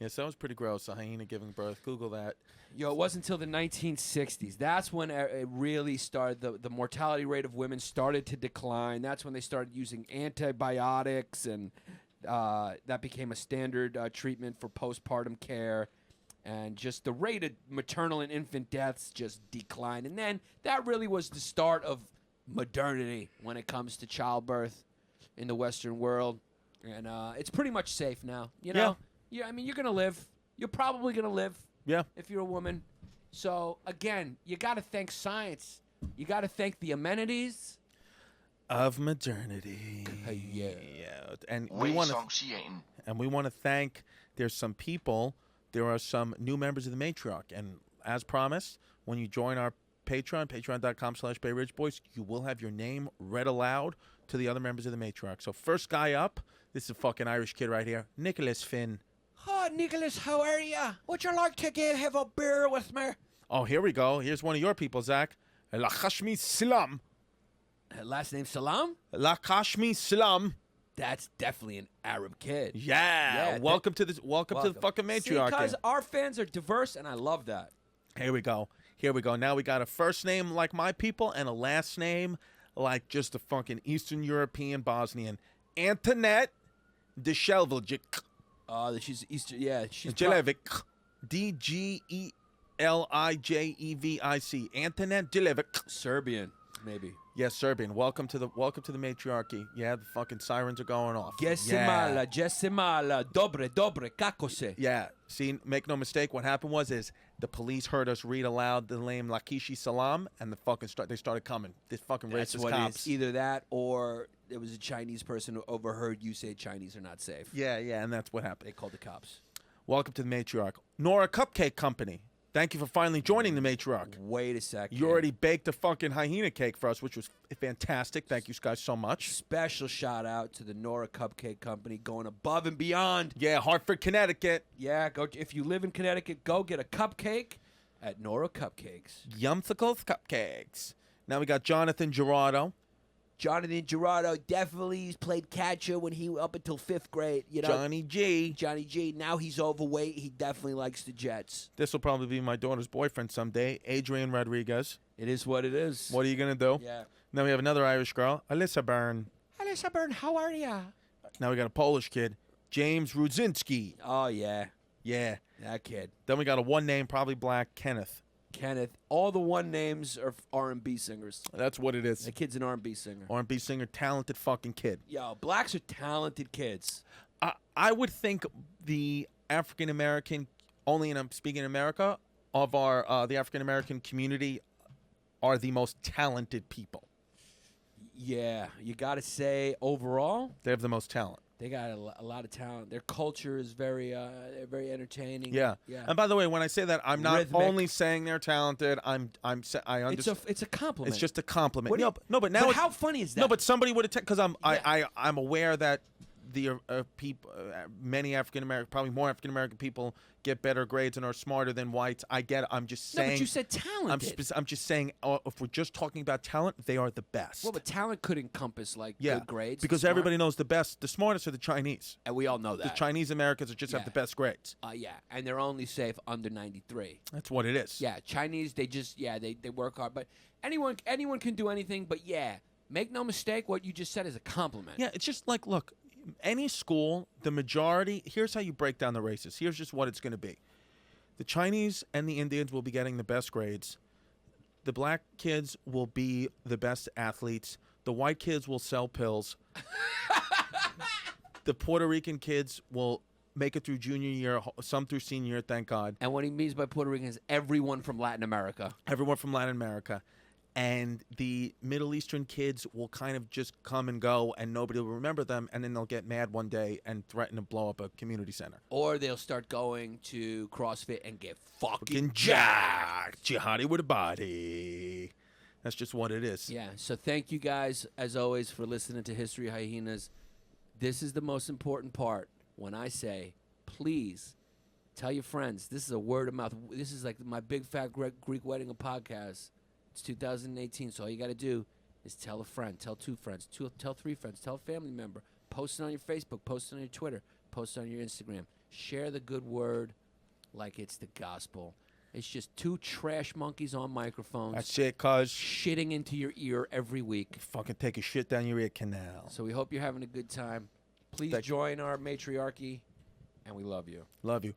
Yes, that was pretty gross, a hyena giving birth. Google that. Yo, it wasn't until the 1960s. That's when it really started. The mortality rate of women started to decline. That's when they started using antibiotics, and that became a standard treatment for postpartum care. And just the rate of maternal and infant deaths just declined. And then that really was the start of modernity when it comes to childbirth in the Western world. And it's pretty much safe now. You know? Yeah, I mean, you're going to live. You're probably going to live. Yeah. If you're a woman. So, again, you got to thank science. You got to thank the amenities of modernity. Yeah. And we want to thank, there are some new members of the matriarch. And as promised, when you join our Patreon, patreon.com/Bay Ridge Boys, you will have your name read aloud to the other members of the matriarch. So first guy up, this is a fucking Irish kid right here, Nicholas Finn. Oh, Nicholas, how are you? Would you like to have a beer with me? Oh, here we go. Here's one of your people, Zach. Lakashmi Salam. Last name Salam? Lakashmi Salam. That's definitely an Arab kid. Yeah. Welcome to the fucking matriarch. Because our fans are diverse, and I love that. Here we go. Now we got a first name like my people and a last name like just a fucking Eastern European Bosnian. Antoinette Dishevlik. She's Easter. Yeah, she's Djelevic. Dgelijevic. Antonin Djelevic. Serbian, maybe. Yes, Serbian. Welcome to the matriarchy. Yeah, the fucking sirens are going off. Gesimala, dobre, kako se. Yeah. See, make no mistake. What happened was the police heard us read aloud the name Lakishi Salam, and they started coming. This fucking That's racist what cops. It is. Either that or there was a Chinese person who overheard you say Chinese are not safe. Yeah, and that's what happened. They called the cops. Welcome to the matriarch. Nora Cupcake Company. Thank you for finally joining the matriarch. Wait a second. You already baked a fucking hyena cake for us, which was fantastic. Thank you guys so much. Special shout out to the Nora Cupcake Company, going above and beyond. Yeah, Hartford, Connecticut. Yeah, go if you live in Connecticut, go get a cupcake at Nora Cupcakes. Yumsicles Cupcakes. Now we got Jonathan Gerardo. Jonathan Gerardo definitely played catcher when he up until 5th grade. You know, Johnny G. Johnny G. Now he's overweight. He definitely likes the Jets. This will probably be my daughter's boyfriend someday, Adrian Rodriguez. It is what it is. What are you gonna do? Yeah. Now we have another Irish girl, Alyssa Byrne. Alyssa Byrne, how are ya? Now we got a Polish kid, James Rudzinski. Oh yeah, Yeah. that kid. Then we got a one name, probably black, Kenneth. Kenneth. All the one names are R&B singers. That's what it is. The kid's an R&B singer. R&B singer, talented fucking kid. Yo, blacks are talented kids. I would think the African American, only and I'm speaking in America, of our the African American community are the most talented people. Yeah, you got to say overall, They have the most talent. they got a lot of talent. Their culture is very entertaining. Yeah. Yeah. And by the way, when I say that, I'm not Rhythmic. only saying they're talented. I understand. It's a compliment. It's just a compliment. What do you- No, but now But it's, how funny is that? no, but somebody would have because I'm Yeah. I'm aware that the people, many African American, probably more African American people get better grades and are smarter than whites. I get it. I'm just No, saying. but you said talented. I'm just saying. If we're just talking about talent, they are the best. Well, but talent could encompass like yeah, good grades. because smart, everybody knows the best. The smartest are the Chinese. and we all know The that. Chinese Americans are just have Yeah. the best grades. Yeah, and they're only safe under 93. That's what it is. Yeah, Chinese they work hard, but anyone can do anything. But yeah, make no mistake, what you just said is a compliment. Yeah, it's just like, look, any school, the majority, here's how you break down the races. Here's just what it's going to be. The Chinese and the Indians will be getting the best grades. The black kids will be the best athletes. The white kids will sell pills. The Puerto Rican kids will make it through junior year, some through senior year, thank God. And what he means by Puerto Rican is everyone from Latin America. Everyone from Latin America. And the Middle Eastern kids will kind of just come and go, and nobody will remember them, and then they'll get mad one day and threaten to blow up a community center. Or they'll start going to CrossFit and get fucking Jacked. Jihadi with a body. That's just what it is. Yeah, so thank you guys, as always, for listening to History of Hyenas. This is the most important part when I say, please tell your friends. This is a word of mouth. This is like my big fat Greek wedding of podcast. It's 2018, so all you got to do is tell a friend, tell 2 friends, tell 3 friends, tell a family member. Post it on your Facebook, post it on your Twitter, post it on your Instagram. Share the good word like it's the gospel. It's just 2 trash monkeys on microphones. That's it, cuz. Shitting into your ear every week. Fucking take a shit down your ear canal. So we hope you're having a good time. Please join our matriarchy, and we love you. Love you.